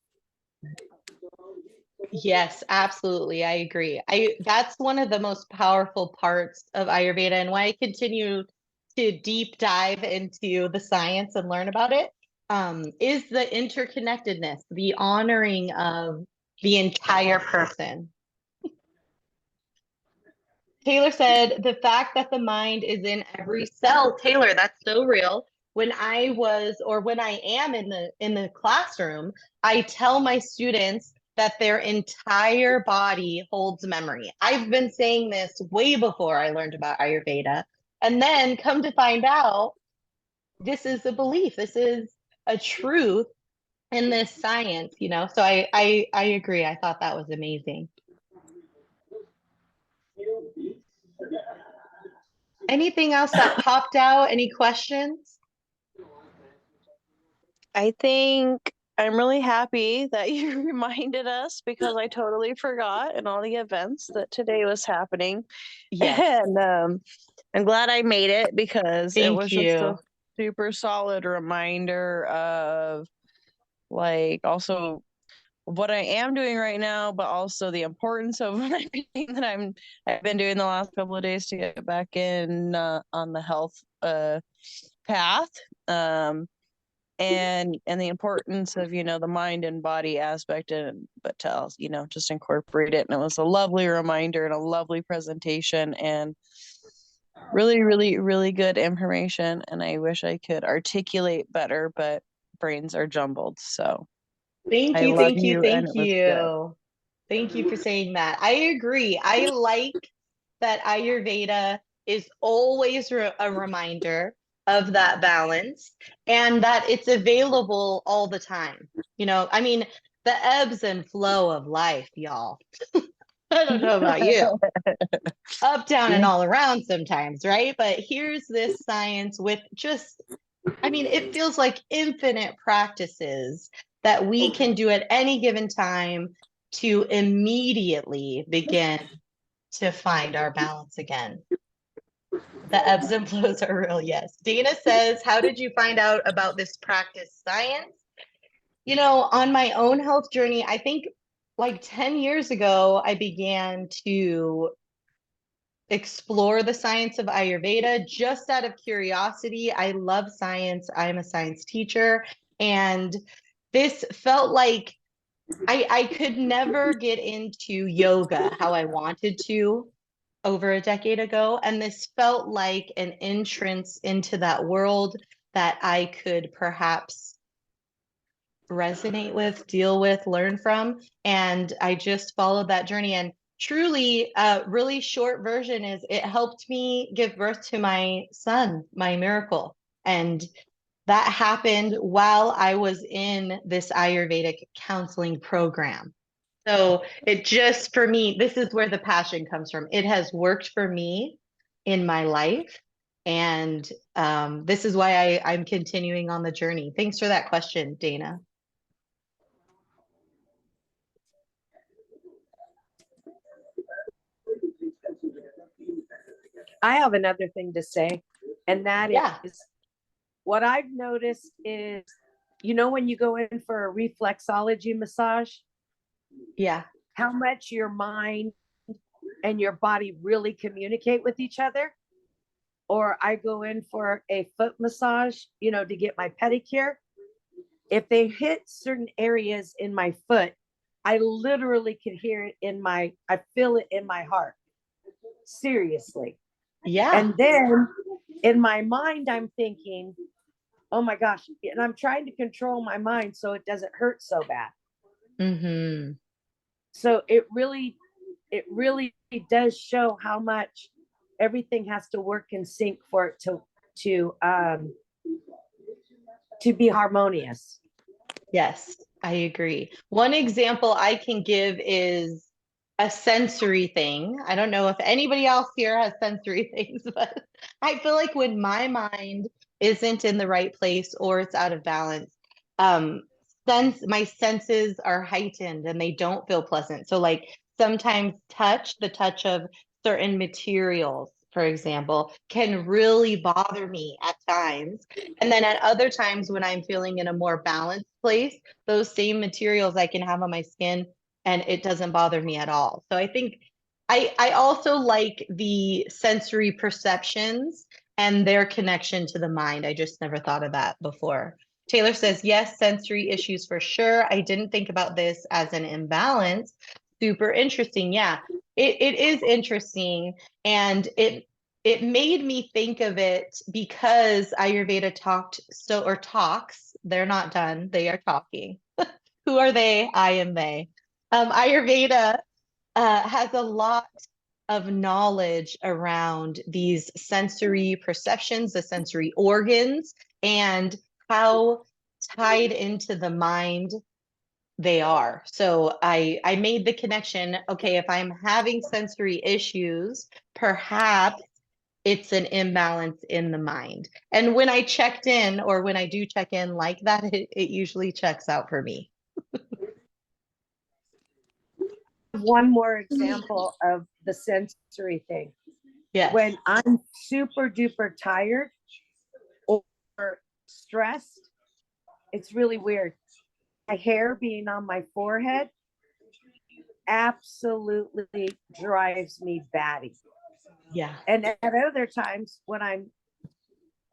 A: Yes, absolutely. I agree. That's one of the most powerful parts of Ayurveda, and why I continue to deep dive into the science and learn about it, is the interconnectedness, the honoring of the entire person. Taylor said the fact that the mind is in every cell. Taylor, that's so real. When I was, or when I am in the classroom, I tell my students that their entire body holds memory. I've been saying this way before I learned about Ayurveda. And then come to find out, this is a belief. This is a truth in this science, So I agree. I thought that was amazing. Anything else that popped out? Any questions?
D: I think I'm really happy that you reminded us, because I totally forgot in all the events that today was happening.
A: Yes.
D: And I'm glad I made it, because it was
A: Thank
D: just a
A: you.
D: super solid reminder of like also what I am doing right now, but also the importance of everything that I've been doing the last couple of days to get back in on the health path. and the importance of, the mind and body aspect, but to, just incorporate it. And it was a lovely reminder and a lovely presentation, and really, really, really good information. And I wish I could articulate better, but brains are jumbled. So
A: Thank
D: I
A: you,
D: love
A: thank you,
D: you, and
A: thank
D: it was good.
A: you. Thank you for saying that. I agree. I like that Ayurveda is always a reminder of that balance and that it's available all the time. I mean, the ebbs and flow of life, y'all. I don't know about you. Up, down, and all around sometimes, right? But here's this science with just, I mean, it feels like infinite practices that we can do at any given time to immediately begin to find our balance again. The ebbs and flows are real, yes. Dana says, how did you find out about this practice science? On my own health journey, I think like 10 years ago, I began to explore the science of Ayurveda just out of curiosity. I love science. I'm a science teacher. And this felt like I could never get into yoga how I wanted to over a decade ago. And this felt like an entrance into that world that I could perhaps resonate with, deal with, learn from. And I just followed that journey. And truly, a really short version is it helped me give birth to my son, my miracle. And that happened while I was in this Ayurvedic counseling program. So it just, for me, this is where the passion comes from. It has worked for me in my life. And this is why I'm continuing on the journey. Thanks for that question, Dana.
B: I have another thing to say, and that is what I've noticed is, when you go in for a reflexology massage, how much your mind and your body really communicate with each other. Or I go in for a foot massage, to get my pedicure. If they hit certain areas in my foot, I literally could hear it I feel it in my heart. Seriously.
A: Yeah.
B: And then in my mind, I'm thinking, oh my gosh. And I'm trying to control my mind so it doesn't hurt so bad.
A: Mm-hmm.
B: So it really does show how much everything has to work in sync for it to be harmonious.
A: Yes, I agree. One example I can give is a sensory thing. I don't know if anybody else here has sensory things, but I feel like when my mind isn't in the right place or it's out of balance, my senses are heightened and they don't feel pleasant. So like sometimes the touch of certain materials, for example, can really bother me at times. And then at other times when I'm feeling in a more balanced place, those same materials I can have on my skin and it doesn't bother me at all. So I think I also like the sensory perceptions and their connection to the mind. I just never thought of that before. Taylor says, yes, sensory issues for sure. I didn't think about this as an imbalance. Super interesting. Yeah, it is interesting. And it made me think of it because Ayurveda talks, they're not done, they are talking. Who are they? I am they. Ayurveda has a lot of knowledge around these sensory perceptions, the sensory organs, and how tied into the mind they are. So I made the connection, okay, if I'm having sensory issues, perhaps it's an imbalance in the mind. And when I checked in, or when I do check in like that, it usually checks out for me.
B: One more example of the sensory thing.
A: Yes.
B: When I'm super duper tired or stressed, it's really weird. My hair being on my forehead absolutely drives me batty.
A: Yeah.
B: And at other times when I'm,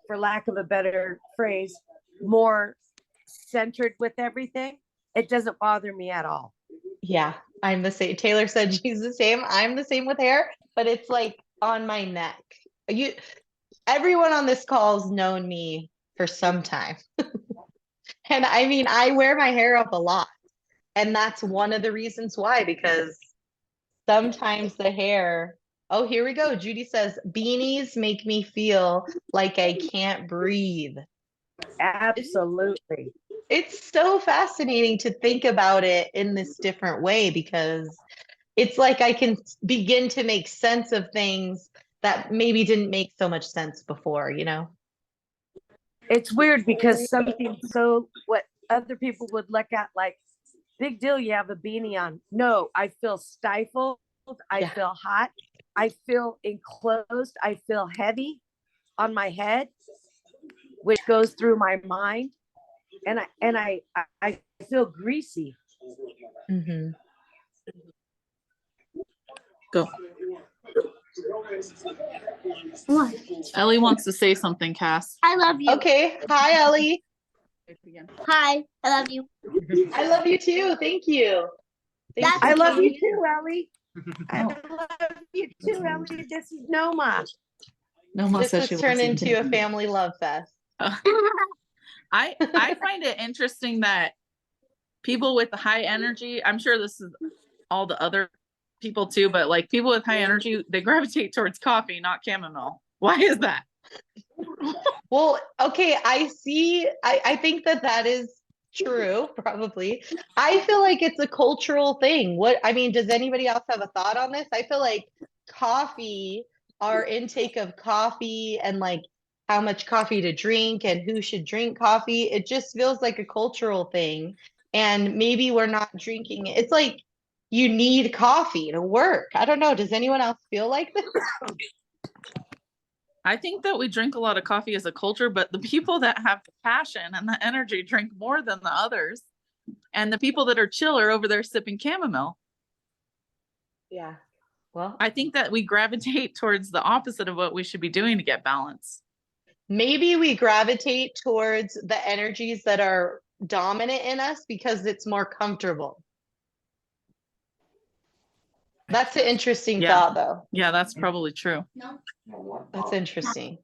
B: for lack of a better phrase, more centered with everything, it doesn't bother me at all.
A: Yeah, I'm the same. Taylor said she's the same. I'm the same with hair, but it's like on my neck. Everyone on this call's known me for some time. And I mean, I wear my hair up a lot. And that's one of the reasons why, because sometimes the hair, oh, here we go. Judy says, beanies make me feel like I can't breathe.
B: Absolutely.
A: It's so fascinating to think about it in this different way, because it's like I can begin to make sense of things that maybe didn't make so much sense before, you know?
B: It's weird because something so what other people would look at like, big deal, you have a beanie on. No, I feel stifled. I
A: Yeah.
B: feel hot. I feel enclosed. I feel heavy on my head, which goes through my mind. And I feel greasy.
A: Mm-hmm.
E: Go. Ellie wants to say something, Cass.
F: I love you.
A: Okay. Hi, Ellie.
F: Hi, I love you.
A: I love you too. Thank you. Thank
F: That's
B: I
A: you.
B: love you
F: okay.
B: too, Ellie. I love you too, Ellie. This is Noma.
E: Noma
A: This
E: says
A: has
E: she
A: turned
E: loves you.
A: into a family love fest.
E: I find it interesting that people with high energy, I'm sure this is all the other people too, but like people with high energy, they gravitate towards coffee, not chamomile. Why is that?
A: Well, okay, I think that is true, probably. I feel like it's a cultural thing. I mean, does anybody else have a thought on this? I feel like coffee, our intake of coffee and like how much coffee to drink and who should drink coffee, it just feels like a cultural thing. And maybe we're not drinking it. It's like you need coffee to work. I don't know. Does anyone else feel like this?
E: I think that we drink a lot of coffee as a culture, but the people that have the passion and the energy drink more than the others. And the people that are chill are over there sipping chamomile.
A: Yeah. Well,
E: I think that we gravitate towards the opposite of what we should be doing to get balance.
A: maybe we gravitate towards the energies that are dominant in us because it's more comfortable. That's an interesting
E: Yeah.
A: thought, though.
E: Yeah, that's probably true.
A: That's interesting.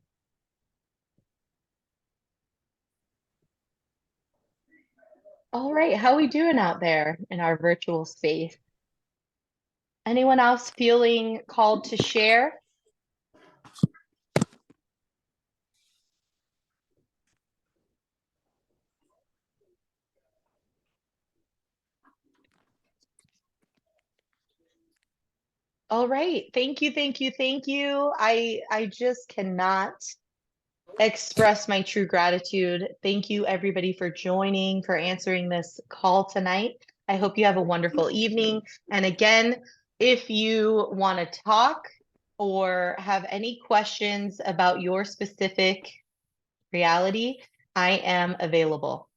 A: All right, how are we doing out there in our virtual space? Anyone else feeling called to share? All right, thank you, thank you, thank you. I just cannot express my true gratitude. Thank you, everybody, for joining, for answering this call tonight. I hope you have a wonderful evening. And again, if you want to talk or have any questions about your specific reality, I am available.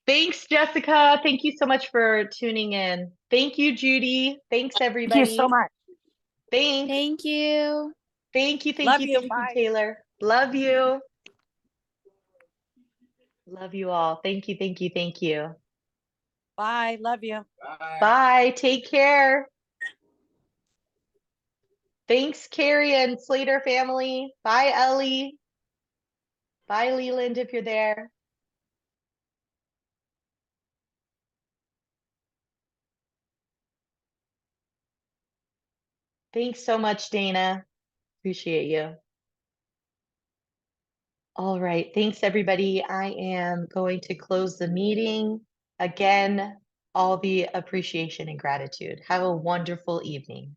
A: Thanks, Jessica. Thank you so much for tuning in. Thank you, Judy. Thanks, everybody.
B: Thank you so much.
A: Thanks.
C: Thank you.
A: Thank you, thank
B: Love
A: you,
B: you.
A: thank you,
B: Bye.
A: Taylor. Love you. Love you all. Thank you, thank you, thank you.
B: Bye. Love you.
A: Bye. Take care. Thanks, Carrie and Slater family. Bye, Ellie. Bye, Leland, if you're there. Thanks so much, Dana. Appreciate you. All right. Thanks, everybody. I am going to close the meeting. Again, all the appreciation and gratitude. Have a wonderful evening.